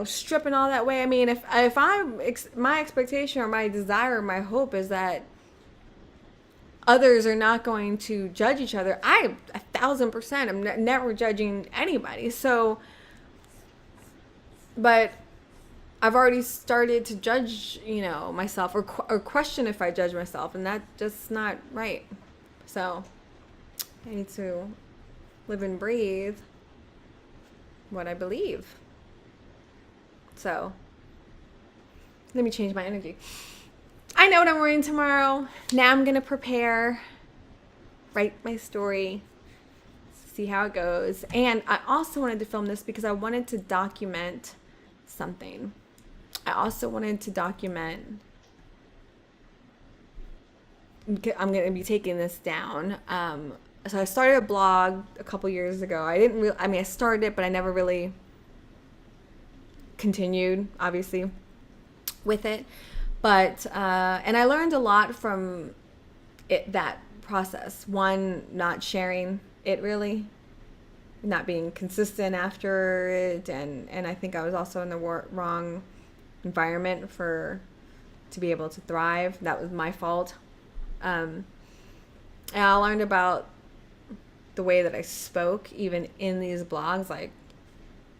stripping all that way. I mean, if my expectation or my desire or my hope is that others are not going to judge each other, I 1,000% am never judging anybody. So, but I've already started to judge, myself or question if I judge myself, and that's just not right. So I need to live and breathe what I believe. So let me change my energy. I know what I'm wearing tomorrow. Now I'm going to prepare, write my story, see how it goes. And I also wanted to film this because I wanted to document something. I also wanted to document, I'm going to be taking this down. So I started a blog a couple years ago. I started it, but I never really continued, obviously, with it. But, and I learned a lot from that process. One, not sharing it really, not being consistent after it. And I think I was also in the wrong environment to be able to thrive. That was my fault. And I learned about the way that I spoke, even in these blogs. Like,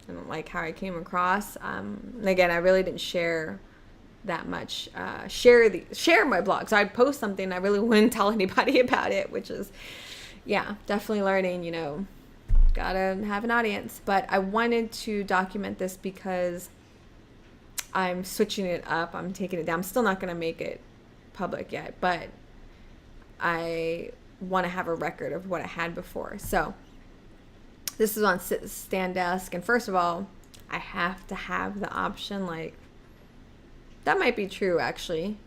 I don't like how I came across. And again, I really didn't share that much, share my blog. So I'd post something, I really wouldn't tell anybody about it, which is, definitely learning, gotta have an audience. But I wanted to document this because I'm switching it up. I'm taking it down. I'm still not going to make it public yet, but I want to have a record of what I had before. So this is on Zendesk. And first of all, I have to have the option, that might be true, actually.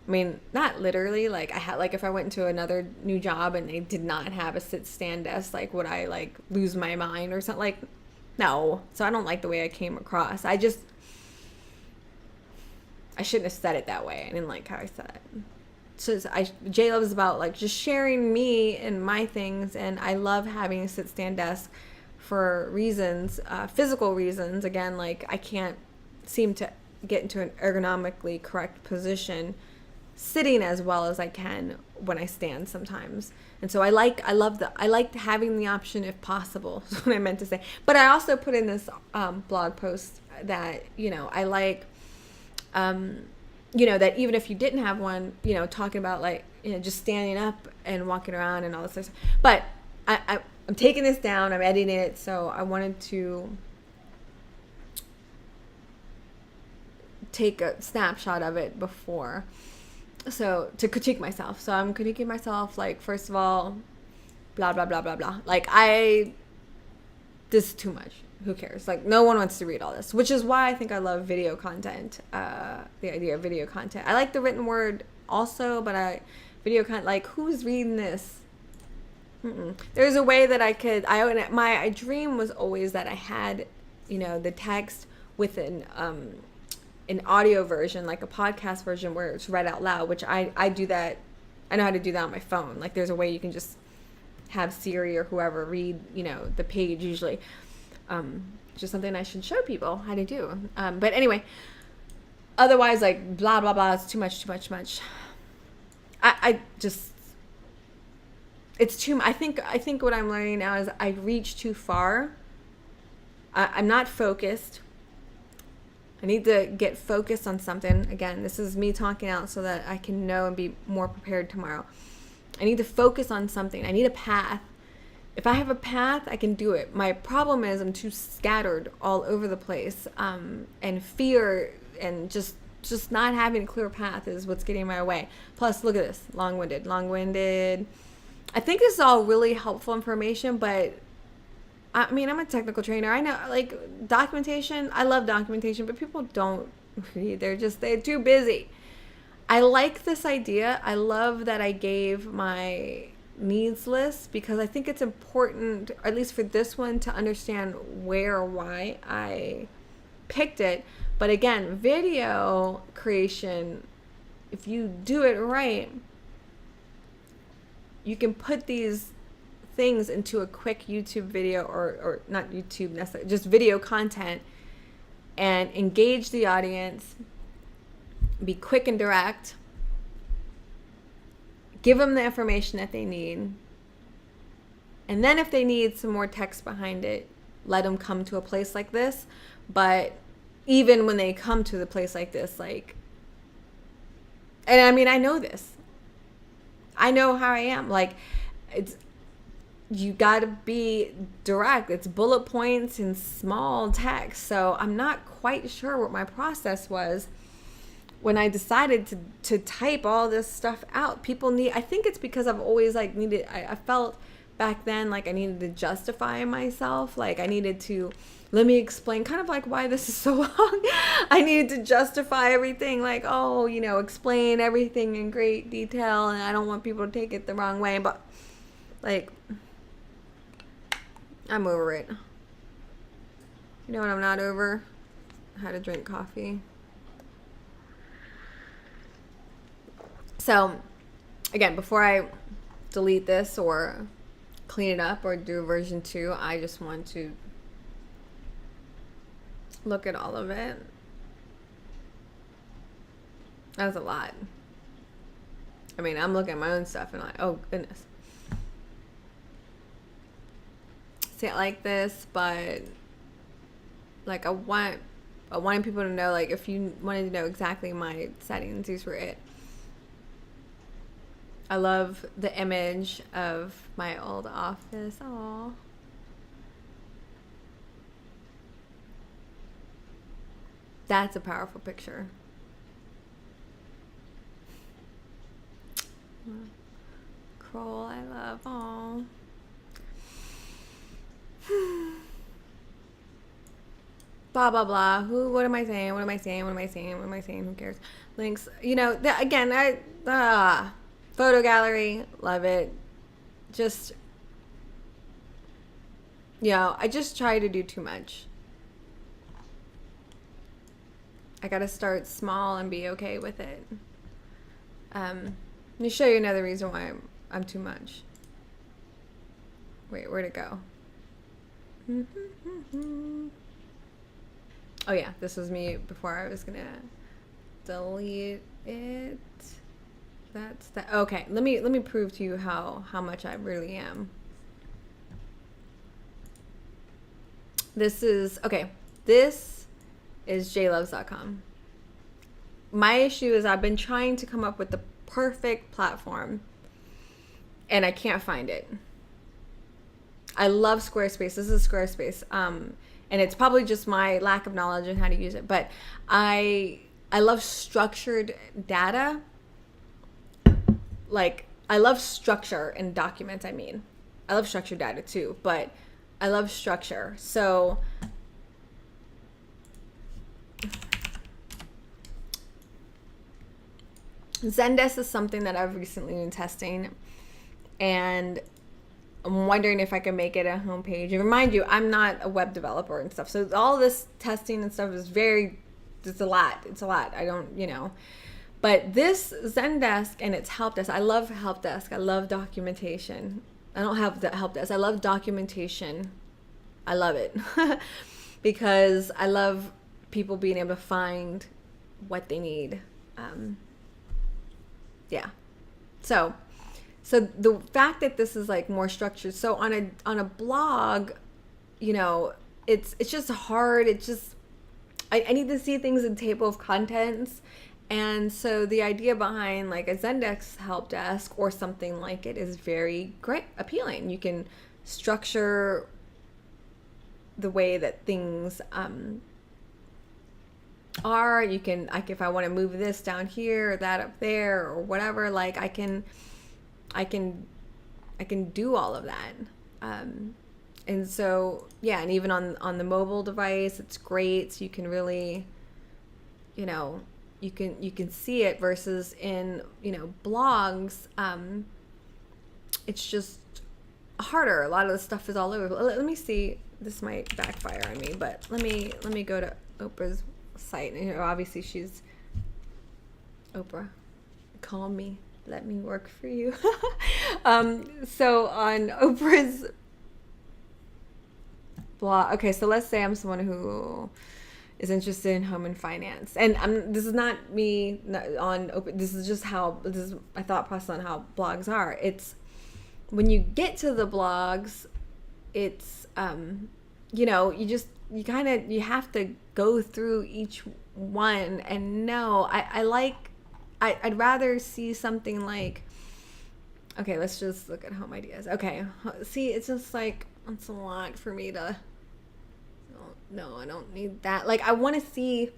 I mean, not literally. If I went into another new job and they did not have a stand desk, would I lose my mind or something? No. So I don't like the way I came across. I shouldn't have said it that way. I didn't like how I said it. So J-Love is about just sharing me and my things, and I love having a stand desk for reasons, physical reasons. Again, I can't seem to get into an ergonomically correct position sitting as well as I can when I stand sometimes. And so I like having the option if possible, is what I meant to say. But I also put in this blog post that, I like, that even if you didn't have one, talking about just standing up and walking around and all this stuff. But I'm taking this down. I'm editing it, so I wanted to take a snapshot of it before, so to critique myself. So I'm critiquing myself, like, first of all, blah blah blah blah blah. Like, this is too much. Who cares? Like, no one wants to read all this, which is why I think I love video content. The idea of video content. I like the written word also, but video content, like, who's reading this? There's a way that my dream was always that I had, the text with an audio version, like a podcast version where it's read out loud, which I do that. I know how to do that on my phone. Like, there's a way you can just have Siri or whoever read, the page usually. Just something I should show people how to do. But anyway, otherwise, like, blah, blah, blah, it's too much. It's too, I think what I'm learning now is I reach too far. I'm not focused. I need to get focused on something. Again, this is me talking out so that I can know and be more prepared tomorrow. I need to focus on something. I need a path. If I have a path, I can do it. My problem is I'm too scattered all over the place. And fear and just not having a clear path is what's getting in my way. Plus, look at this. Long-winded. I think this is all really helpful information, but I mean, I'm a technical trainer. I know, like, documentation. I love documentation, but people don't read. They're too busy. I like this idea. I love that I gave my needs list, because I think it's important, at least for this one, to understand where or why I picked it. But again, video creation, if you do it right, you can put these things into a quick YouTube video, or not YouTube necessarily, just video content, and engage the audience, be quick and direct, give them the information that they need, and then if they need some more text behind it, let them come to a place like this. But even when they come to the place like this, like, and I mean, I know this. I know how I am. Like, you gotta be direct. It's bullet points and small text. So I'm not quite sure what my process was when I decided to type all this stuff out. I think it's because I've always, like, I felt back then like I needed to justify myself. Like, I needed to, let me explain, kind of like why this is so long. I needed to justify everything, like, explain everything in great detail, and I don't want people to take it the wrong way. But, like, I'm over it. You know what I'm not over? How to drink coffee. So, again, before I delete this or clean it up or do version 2, I just want to look at all of it. That's a lot. I mean, I'm looking at my own stuff and like, oh goodness. Say it like this, but like I wanted people to know, like, if you wanted to know exactly my settings, these were it. I love the image of my old office. Aww. That's a powerful picture. Kroll, I love. Aww. Blah, blah, blah. What am I saying? Who cares? Links. Again, photo gallery. Love it. Just, I just try to do too much. I gotta start small and be okay with it. Let me show you another reason why I'm too much. Wait, where'd it go? Oh yeah, this was me before I was gonna delete it. That's that. Okay, let me prove to you how much I really am. This is jloves.com. My issue is I've been trying to come up with the perfect platform, and I can't find it. I love Squarespace. This is Squarespace. And it's probably just my lack of knowledge on how to use it, but I love structured data. Like, I love structure in documents. I love structured data too, but I love structure. So Zendesk is something that I've recently been testing, and I'm wondering if I can make it a homepage. And remind you, I'm not a web developer and stuff. So all this testing and stuff is it's a lot. It's a lot. I don't, But this Zendesk and its help desk, I love help desk. I love documentation. I don't have the help desk. I love documentation. I love it. Because I love people being able to find what they need. Yeah. So the fact that this is like more structured, so on a blog, it's just hard. I need to see things in table of contents. And so the idea behind like a Zendesk help desk or something like it is very great, appealing. You can structure the way that things are. You can, like, if I want to move this down here or that up there or whatever, like I can do all of that. And so, yeah, and even on the mobile device, it's great. So you can really, you can see it versus in, blogs. It's just harder. A lot of the stuff is all over. Let me see. This might backfire on me, but let me go to Oprah's site. And, obviously she's Oprah. Call me. Let me work for you. So on Oprah's blog, okay, so let's say I'm someone who is interested in home and finance, and this is not me on Oprah. This is just this is my thought process on how blogs are. It's when you get to the blogs, it's you have to go through each one and know. I'd rather see something like, okay, let's just look at home ideas. Okay, see, it's just like, it's a lot for me to, no, I don't need that. Like, I want to see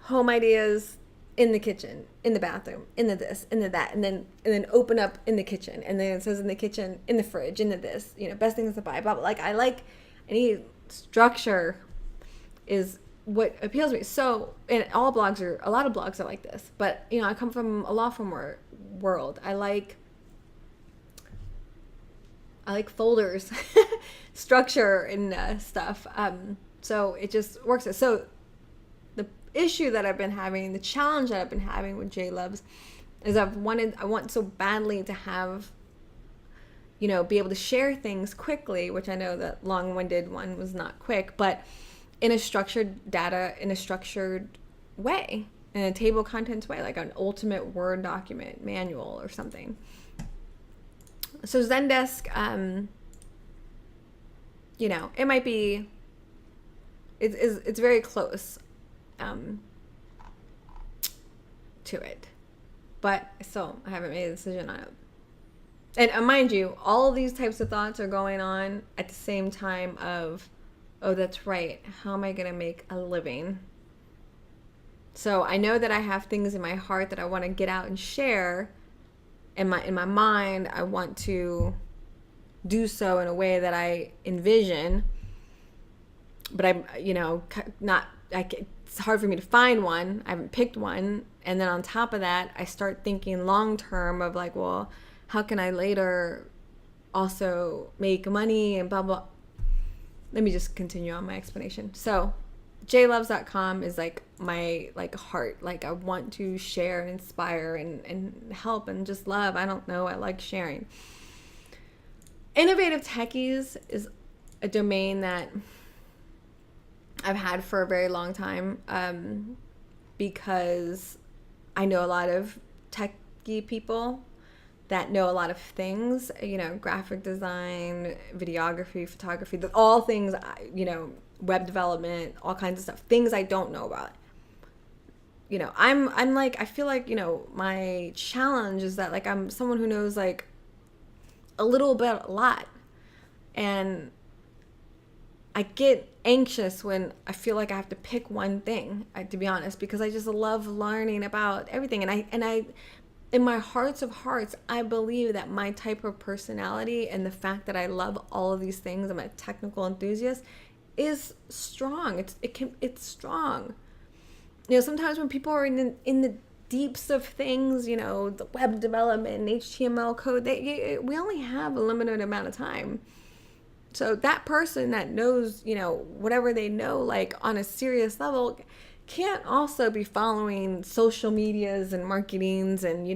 home ideas in the kitchen, in the bathroom, in the this, in the that, and then open up in the kitchen, and then it says in the kitchen, in the fridge, in the this, best things to buy, blah, blah. Like, I need structure is what appeals to me. So, and a lot of blogs are like this, but I come from a law firm world. I like folders, structure and stuff. So it just works. So the issue that I've been having, the challenge that I've been having with J Loves is I want so badly to have, be able to share things quickly, which I know that long-winded one was not quick, but in a structured way, in a table of contents way, like an ultimate Word document manual or something. So Zendesk, it might be, it's very close to it, but still I haven't made a decision on it. And mind you, all of these types of thoughts are going on at the same time of, oh, that's right, how am I going to make a living? So I know that I have things in my heart that I want to get out and share. In my mind, I want to do so in a way that I envision, but it's hard for me to find one. I haven't picked one. And then on top of that, I start thinking long term of like, well, how can I later also make money and blah, blah. Let me just continue on my explanation. So jloves.com is like my heart. Like, I want to share and inspire and help and just love. I don't know. I like sharing. Innovative Techies is a domain that I've had for a very long time, because I know a lot of techie people that know a lot of things, graphic design, videography, photography, all things, web development, all kinds of stuff, things I don't know about, I'm like, I feel like, my challenge is that like I'm someone who knows like a little bit, a lot. And I get anxious when I feel like I have to pick one thing, to be honest, because I just love learning about everything. And I, in my hearts of hearts, I believe that my type of personality and the fact that I love all of these things, I'm a technical enthusiast, is strong. It's strong. Sometimes when people are in the deeps of things, the web development and HTML code, we only have a limited amount of time. So that person that knows, whatever they know, like on a serious level, can't also be following social medias and marketings and,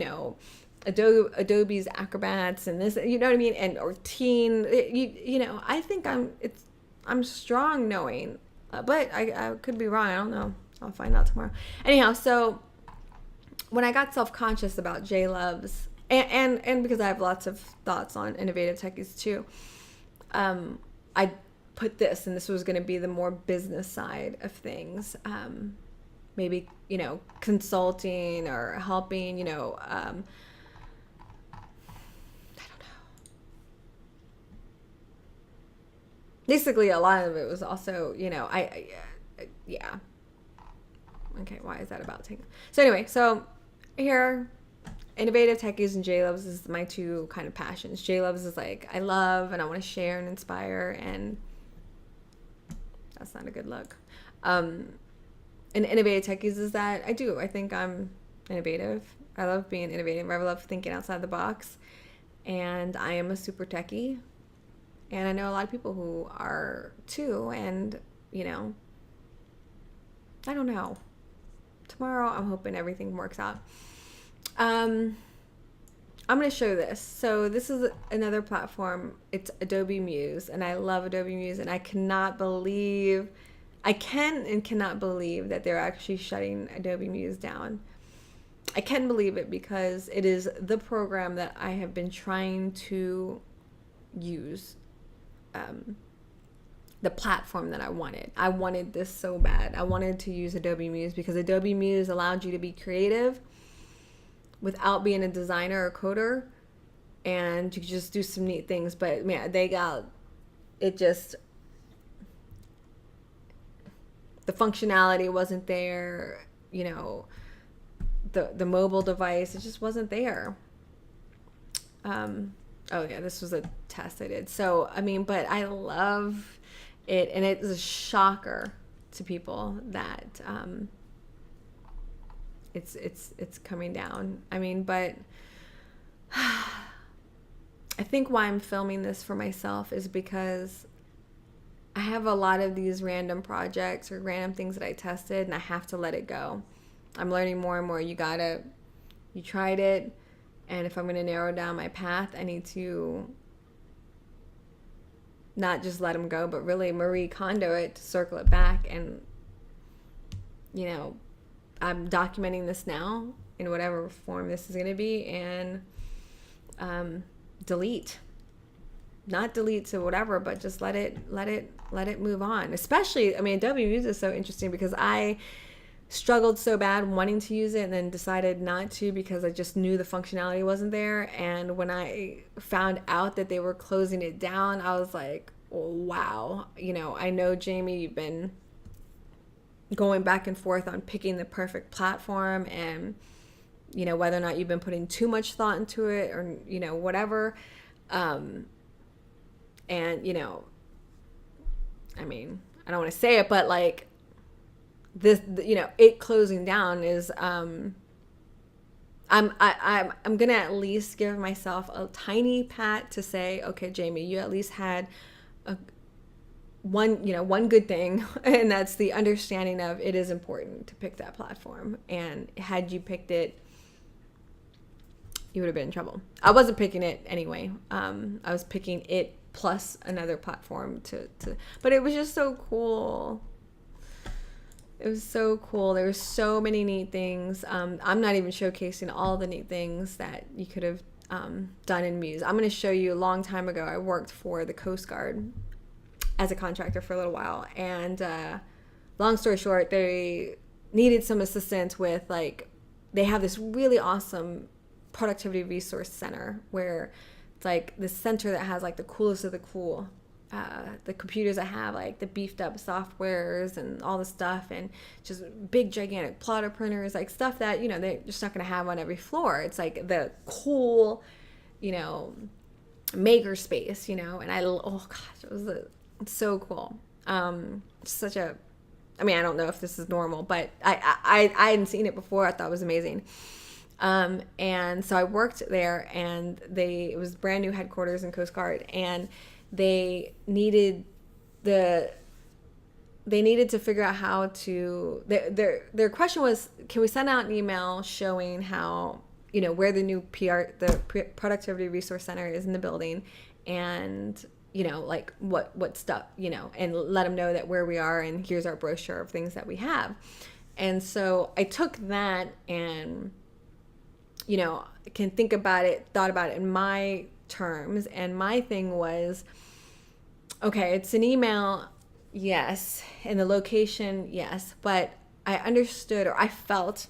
Adobe's Acrobats and this, you know what I mean? And, or teen, I think I'm strong knowing, but I could be wrong. I don't know. I'll find out tomorrow. Anyhow, so when I got self-conscious about J-Loves, and because I have lots of thoughts on innovative techies too, I put this, and this was going to be the more business side of things. Maybe, consulting or helping, I don't know. Basically, a lot of it was also, yeah. Okay, why is that about taking? So anyway, so here, innovative techies and J-Loves is my two kind of passions. J-Loves is like, I love and I want to share and inspire, and that's not a good look. And innovative techies is that I think I'm innovative. I love being innovative. I love thinking outside the box, and I am a super techie, and I know a lot of people who are too, and I don't know. Tomorrow, I'm hoping everything works out. I'm going to show this. So this is another platform. It's Adobe Muse, and I love Adobe Muse, and I cannot believe that they're actually shutting Adobe Muse down. I can believe it because it is the program that I have been trying to use. The platform that I wanted. I wanted this so bad. I wanted to use Adobe Muse because Adobe Muse allowed you to be creative without being a designer or coder, and you could just do some neat things. But man, the functionality wasn't there, the mobile device, it just wasn't there. Oh yeah, this was a test I did. So, but I love it, and it's a shocker to people that it's coming down. But I think why I'm filming this for myself is because I have a lot of these random projects or random things that I tested, and I have to let it go. I'm learning more and more. You tried it, and if I'm going to narrow down my path, I need to not just let them go, but really Marie Kondo it to circle it back. And, I'm documenting this now in whatever form this is going to be, and not delete to whatever, but just let it move on. Especially, Adobe Muse is so interesting because I struggled so bad wanting to use it and then decided not to because I just knew the functionality wasn't there. And when I found out that they were closing it down, I was like, oh, wow. I know, Jamie, you've been going back and forth on picking the perfect platform, and whether or not you've been putting too much thought into it, or whatever. And I don't want to say it, but like this, it closing down is I'm gonna at least give myself a tiny pat to say, okay, Jamie, you at least had one good thing, and that's the understanding of it is important to pick that platform. And had you picked it, you would have been in trouble. I wasn't picking it anyway. I was picking it plus another platform but it was just so cool. It was so cool. There were so many neat things. I'm not even showcasing all the neat things that you could have done in Muse. I'm going to show you. A long time ago, I worked for the Coast Guard as a contractor for a little while, and long story short, they needed some assistance with, like, they have this really awesome productivity resource center where it's like this center that has like the coolest of the cool, the computers that have like the beefed up softwares and all the stuff, and just big gigantic plotter printers, like stuff that, you know, they're just not going to have on every floor. It's like the cool, you know, maker space, you know. And oh gosh, it was so cool. Such a, I mean, I don't know if this is normal, but I hadn't seen it before. I thought it was amazing. And so I worked there, and it was brand new headquarters in Coast Guard, and they needed to figure out how to, their question was, can we send out an email showing how, you know, where the new the Productivity Resource Center is in the building, and, you know, like what stuff, you know, and let them know that where we are, and here's our brochure of things that we have. And so I took that and, you know, thought about it in my terms. And my thing was, okay, it's an email, yes, and the location, yes, but I understood, or I felt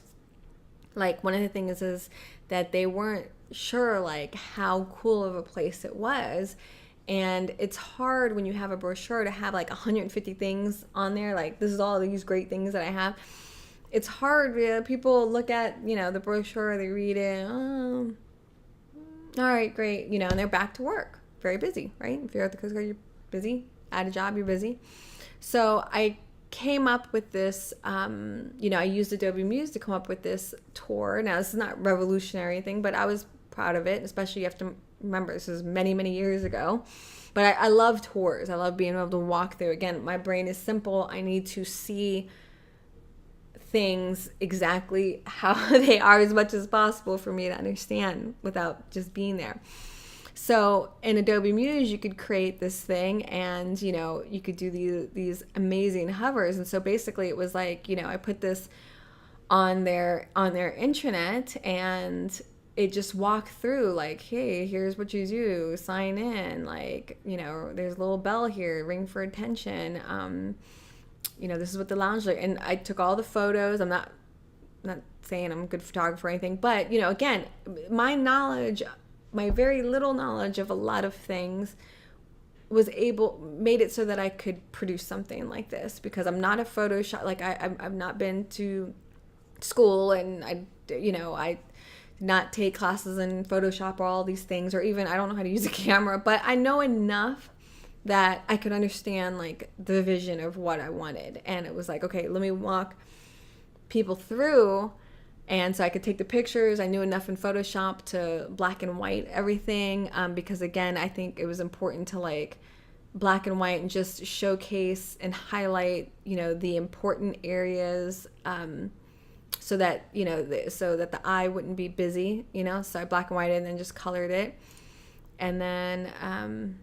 like one of the things is that they weren't sure like how cool of a place it was. And it's hard when you have a brochure to have like 150 things on there, like this is all these great things that I have. It's hard. People look at, you know, the brochure, they read it, oh, all right, great, you know, and they're back to work, very busy, right? If you're at the Coast Guard, you're busy. At a job, you're busy. So I came up with this, you know, I used Adobe Muse to come up with this tour. Now, this is not revolutionary thing, but I was proud of it, especially you have to remember, this is many, many years ago. But I love tours. I love being able to walk through. Again, my brain is simple. I need to see things exactly how they are as much as possible for me to understand without just being there. So in Adobe Muse, you could create this thing, and, you know, you could do these amazing hovers. And so basically it was like, you know, I put this on their intranet, and it just walked through like, hey, here's what you do, sign in, like, you know, there's a little bell here, ring for attention. You know, this is what the lounge like. And I took all the photos. I'm not saying I'm a good photographer or anything, but, you know, again, my very little knowledge of a lot of things made it so that I could produce something like this, because I'm not a Photoshop, like I've not been to school, and I did not take classes in Photoshop or all these things, or even I don't know how to use a camera, but I know enough that I could understand like the vision of what I wanted. And it was like, okay, let me walk people through. And so I could take the pictures. I knew enough in Photoshop to black and white everything, because again, I think it was important to like black and white and just showcase and highlight, you know, the important areas, so that, you know, so that the eye wouldn't be busy, you know. So I black and white and then just colored it, and then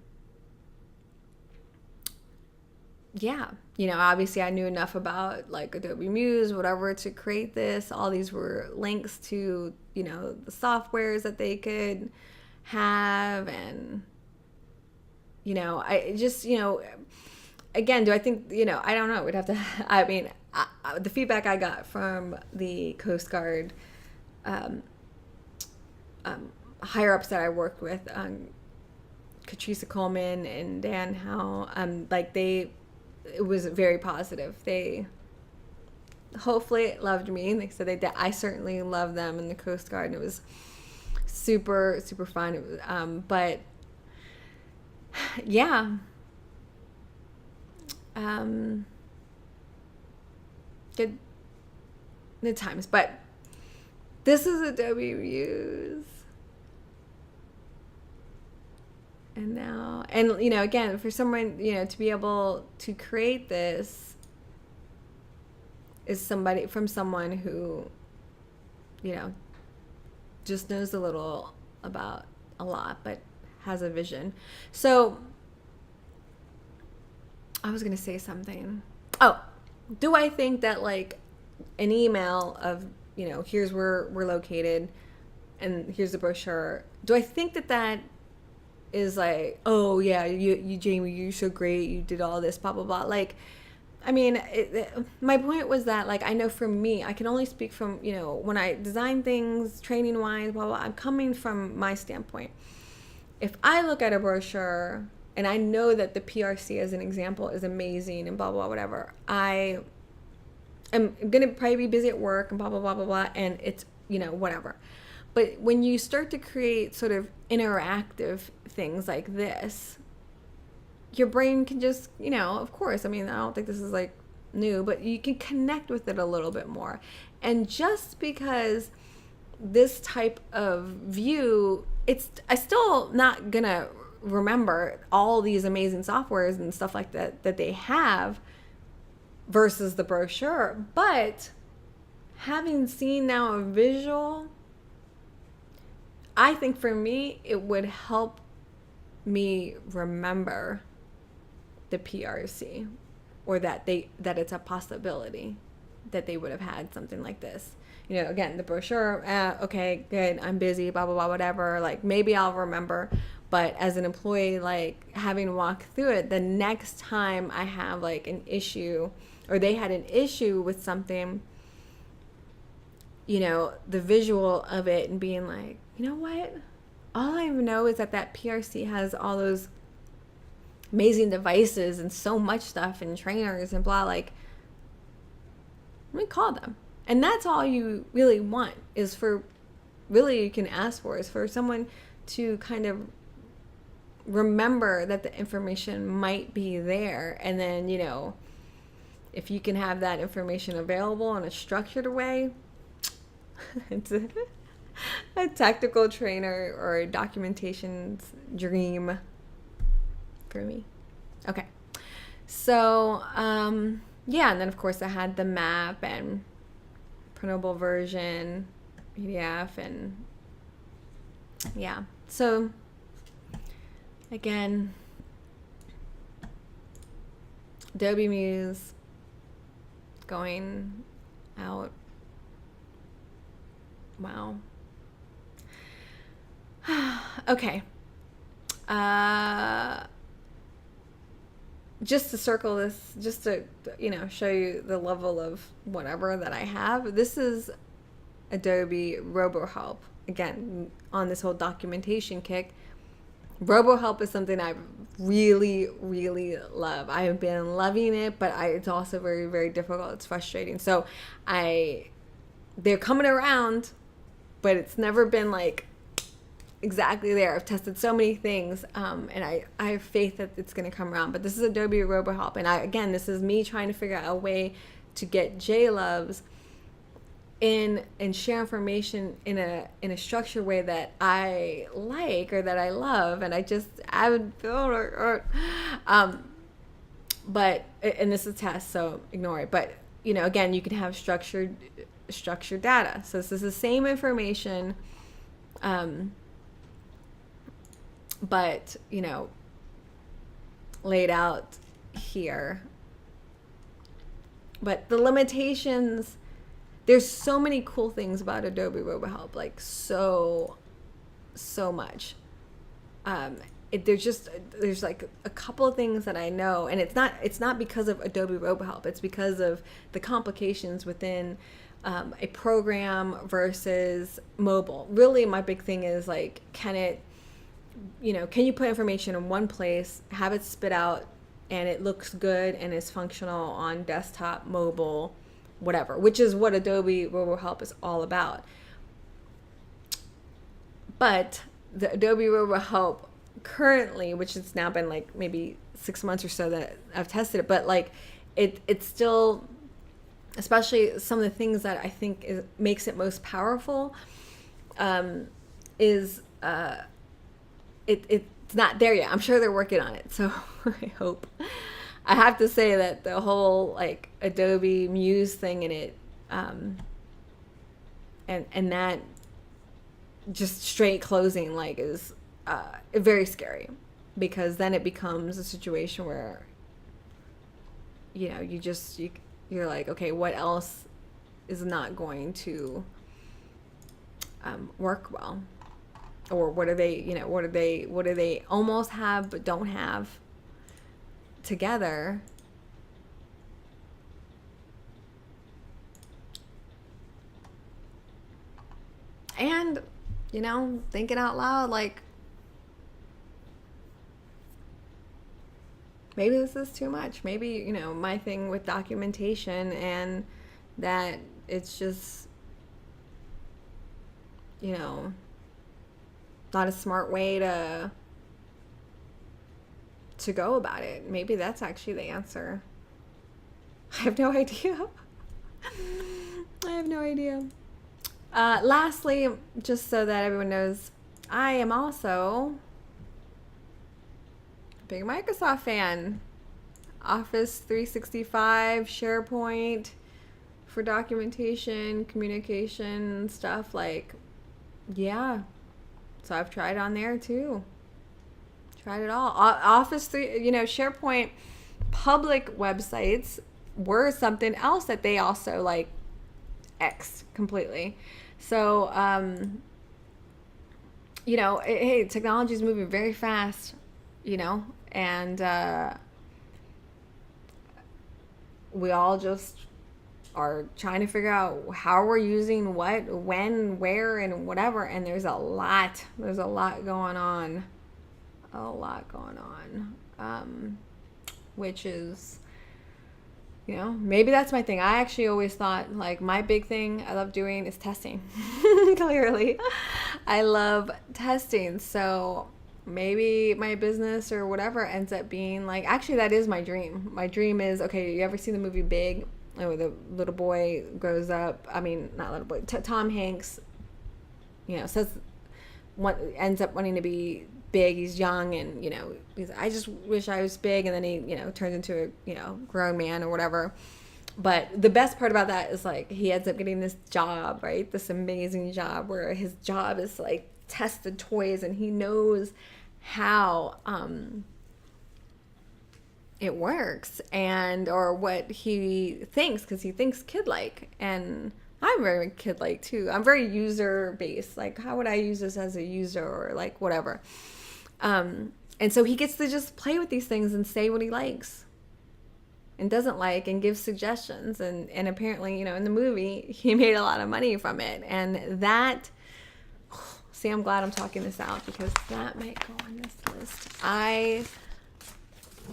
yeah, you know, obviously I knew enough about like Adobe Muse, whatever, to create this. All these were links to, you know, the softwares that they could have. And, you know, I just, you know, again, do I think, you know, I don't know. We'd have to, I mean, the feedback I got from the Coast Guard higher ups that I worked with, Katrisa Coleman and Dan Howe, like it was very positive. They hopefully loved me. They said they did. I certainly loved them in the Coast Guard, and it was super, super fun. It was, but yeah, good times. But this is Adobe Muse. And now, and, you know, again, for someone, you know, to be able to create this is someone who, you know, just knows a little about a lot, but has a vision. So I was going to say something. Oh, do I think that like an email of, you know, here's where we're located and here's the brochure, do I think that is like, oh yeah, you Jamie, you're so great, you did all this, blah blah blah. Like, I mean, my point was that, like, I know for me, I can only speak from, when I design things, training wise, blah, blah, I'm coming from my standpoint. If I look at a brochure and I know that the PRC as an example is amazing and blah, blah, whatever, I am going to probably be busy at work and blah, blah, blah, blah, blah, and it's, whatever. But when you start to create sort of interactive things like this, your brain can just, of course, I mean, I don't think this is like new, but you can connect with it a little bit more. And just because this type of view, I still not gonna remember all these amazing softwares and stuff like that they have versus the brochure. But having seen now a visual, I think for me, it would help me remember the PRC, or that it's a possibility that they would have had something like this. Again, the brochure, okay, good, I'm busy, blah, blah, blah, whatever. Like, maybe I'll remember. But as an employee, like, having walked through it, the next time I have like an issue, or they had an issue with something, the visual of it and being like, you know what? All I know is that PRC has all those amazing devices and so much stuff and trainers and blah, like, let me call them. And that's all you really want, is for, really you can ask for, is for someone to kind of remember that the information might be there. And then, if you can have that information available in a structured way, it's a technical trainer or a documentation's dream for me. Okay. So, yeah, and then of course I had the map and printable version, PDF, and yeah. So again, Adobe Muse going out. Wow. Okay. Just to circle this, just to, show you the level of whatever that I have. This is Adobe RoboHelp. Again, on this whole documentation kick. RoboHelp is something I really, really love. I have been loving it, but it's also very, very difficult. It's frustrating. So they're coming around, but it's never been like exactly there. I've tested so many things, and I have faith that it's going to come around. But this is Adobe RoboHelp, and this is me trying to figure out a way to get JLoves in and share information in a structured way that I like or that I love, and I would feel but and this is a test, so ignore it. But again, you can have structured data. So this is the same information, but laid out here. But the limitations, there's so many cool things about Adobe RoboHelp, like so much. There's like a couple of things that I know, and it's not because of Adobe RoboHelp. It's because of the complications within a program versus mobile. Really, my big thing is like, can you put information in one place, have it spit out, and it looks good and is functional on desktop, mobile, whatever, which is what Adobe RoboHelp is all about. But the Adobe RoboHelp currently, which has now been like maybe 6 months or so that I've tested it, but like it's still, especially some of the things that I think makes it most powerful, is it's not there yet. I'm sure they're working on it, so I hope. I have to say that the whole like Adobe Muse thing in it, and that just straight closing like is very scary, because then it becomes a situation where you're like, okay, what else is not going to work well, or what do they almost have but don't have together And, thinking out loud, like, maybe this is too much. Maybe, my thing with documentation and that it's just, not a smart way to go about it. Maybe that's actually the answer. I have no idea. I have no idea. Lastly, just so that everyone knows, I am also a big Microsoft fan. Office 365, SharePoint for documentation, communication, stuff, like, yeah. So I've tried on there too. Tried it all. Office 3, SharePoint public websites were something else that they also like X completely. So, hey, technology is moving very fast, and we all just are trying to figure out how we're using what, when, where, and whatever. And there's a lot going on. Which is, maybe that's my thing. I actually always thought, like, my big thing I love doing is testing. Clearly, I love testing. So maybe my business or whatever ends up being like, actually, that is my dream. My dream is, okay, you ever seen the movie Big? Oh, the little boy grows up. I mean, not little boy. Tom Hanks, ends up wanting to be big. He's young, and I just wish I was big, and then he turns into a grown man or whatever. But the best part about that is, like, he ends up getting this job, right? This amazing job where his job is to, like, test the toys, and he knows how it works, or what he thinks, because he thinks kid-like. And I'm very kid-like too. I'm very user-based. Like, how would I use this as a user, or like whatever. And so he gets to just play with these things and say what he likes and doesn't like, and give suggestions. And apparently, in the movie, he made a lot of money from it. And that, see, I'm glad I'm talking this out, because that might go on this list.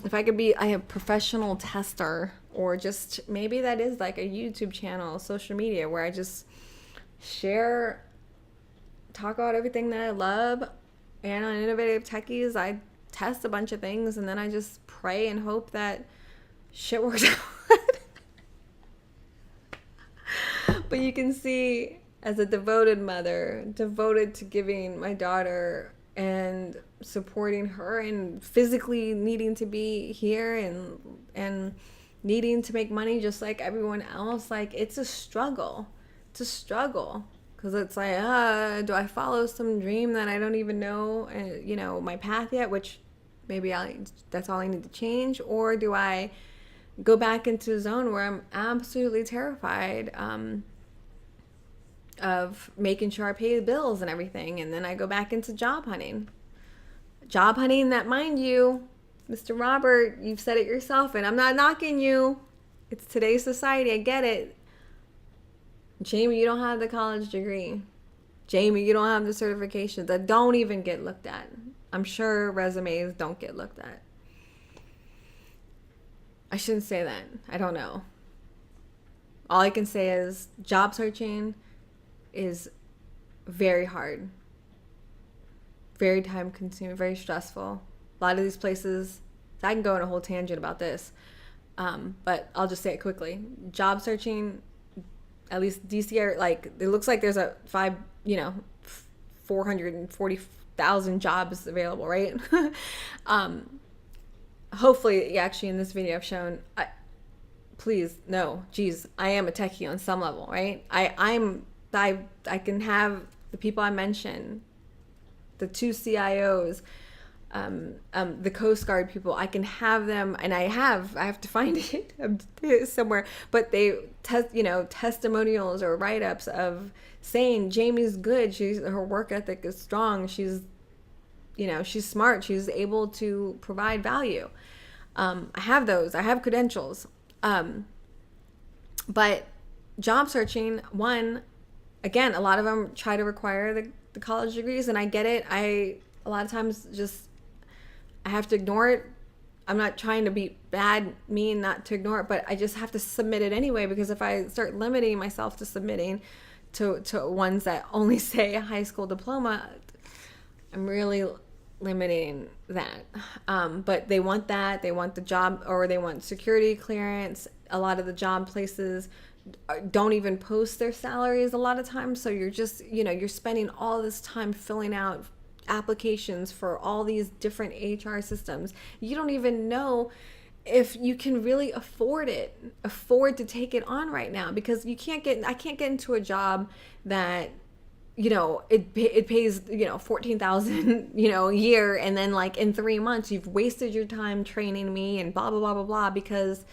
If I could be a professional tester, or just maybe that is like a YouTube channel, social media, where I just talk about everything that I love. And on Innovative Techies, I test a bunch of things, and then I just pray and hope that shit works out. But you can see, as a devoted mother, devoted to giving my daughter and supporting her, and physically needing to be here, and needing to make money just like everyone else, like, it's a struggle. Because it's like, do I follow some dream that I don't even know, my path yet, which maybe that's all I need to change? Or do I go back into a zone where I'm absolutely terrified of making sure I pay the bills and everything, and then I go back into job hunting? Job hunting that, mind you, Mr. Robert, you've said it yourself, and I'm not knocking you. It's today's society. I get it. Jamie, you don't have the college degree. Jamie, you don't have the certifications that don't even get looked at. I'm sure resumes don't get looked at. I shouldn't say that. I don't know. All I can say is job searching is very hard, very time consuming, very stressful. A lot of these places, I can go on a whole tangent about this, but I'll just say it quickly. Job searching, at least DC, like, it looks like there's 440,000 jobs available, right? Hopefully, actually, in this video I've shown, please, no, geez, I am a techie on some level, right? I can have the people I mentioned, the 2 CIOs, the Coast Guard people, I can have them, and I have to find it somewhere, but they testimonials or write-ups of saying Jamie's good, her work ethic is strong, she's smart, she's able to provide value. I have those, I have credentials, but job searching, one, again, a lot of them try to require the college degrees, and I get it. A lot of times just, I have to ignore it. I'm not trying to be bad, mean not to ignore it, but I just have to submit it anyway, because if I start limiting myself to submitting to ones that only say a high school diploma, I'm really limiting that. But they want that. They want the job, or they want security clearance. A lot of the job places don't even post their salaries a lot of times. So you're just, you're spending all this time filling out applications for all these different HR systems. You don't even know if you can really afford to take it on right now, because I can't get into a job that, it pays, $14,000, a year. And then like in 3 months, you've wasted your time training me and blah, blah, blah, blah, blah, because,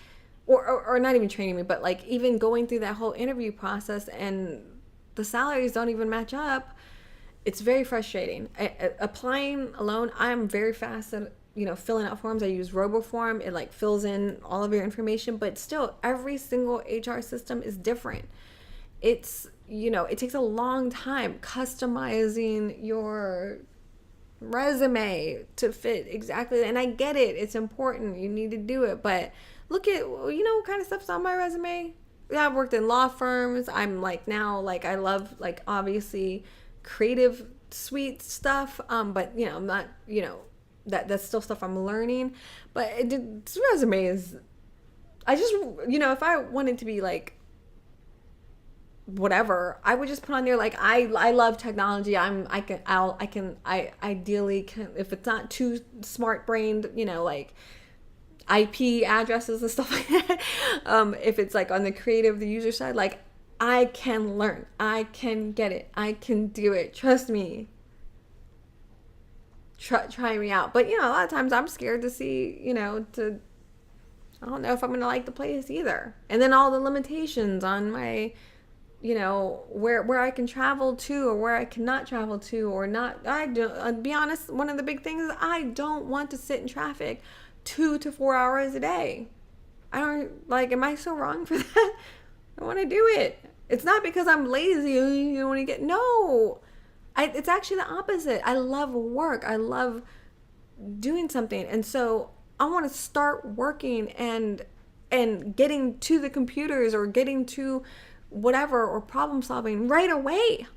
or not even training me, but like even going through that whole interview process and the salaries don't even match up. It's very frustrating. Applying alone, I'm very fast at, filling out forms. I use RoboForm. It like fills in all of your information, but still every single HR system is different. It's, it takes a long time customizing your resume to fit exactly. And I get it. It's important. You need to do it. But look at, what kind of stuff's on my resume. Yeah, I've worked in law firms. I'm like now, like I love like obviously creative suite stuff. But I'm not, that's still stuff I'm learning. But this resume is, I just, if I wanted to be like whatever, I would just put on there like I love technology. I ideally can, if it's not too smart brained, like IP addresses and stuff like that. If it's like on the creative, the user side, like I can learn, I can get it, I can do it. Trust me. Try me out. But a lot of times I'm scared to see, I don't know if I'm gonna like the place either. And then all the limitations on my, where I can travel to or where I cannot travel to or not. I'll be honest, one of the big things is I don't want to sit in traffic 2 to 4 hours a day. I don't, like, am I so wrong for that? I want to do it. It's not because I'm lazy. You want to get, no. It's actually the opposite. I love work. I love doing something. And so I want to start working and getting to the computers or getting to whatever or problem solving right away.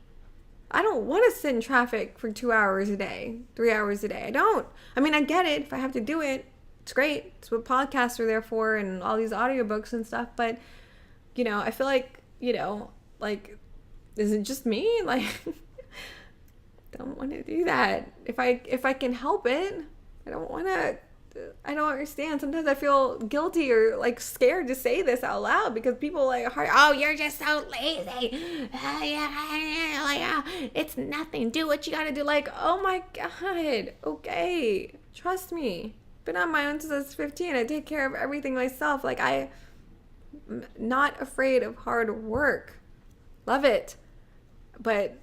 I don't want to sit in traffic for 2 hours a day, 3 hours a day. I don't. I mean, I get it. If I have to do it, it's great. It's what podcasts are there for and all these audiobooks and stuff. But, I feel like, like, is it just me? Like, don't want to do that. If I can help it, I don't want to. I don't understand. Sometimes I feel guilty or like scared to say this out loud because people like, oh, you're just so lazy. It's nothing. Do what you got to do. Like, oh my God. Okay. Trust me. Been on my own since I was 15. I take care of everything myself. Like, I'm not afraid of hard work. Love it. But,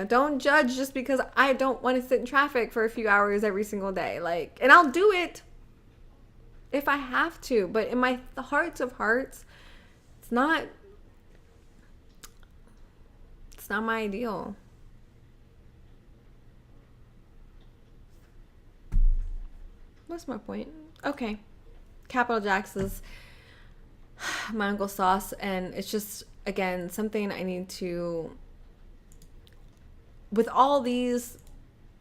don't judge just because I don't want to sit in traffic for a few hours every single day. Like, and I'll do it if I have to. But in the hearts of hearts, it's not my ideal. What's my point? Okay. Capital Jacks is my uncle's sauce, and it's just, again, something I need to, with all these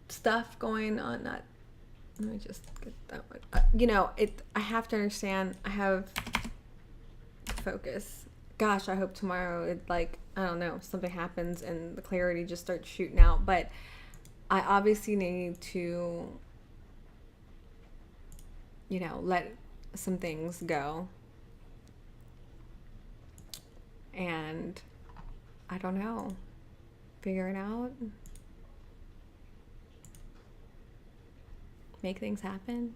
stuff going on, let me just get that one. I have to understand, I have to focus. Gosh, I hope tomorrow, I don't know, something happens and the clarity just starts shooting out. But I obviously need to, let some things go. And I don't know, figure it out, make things happen.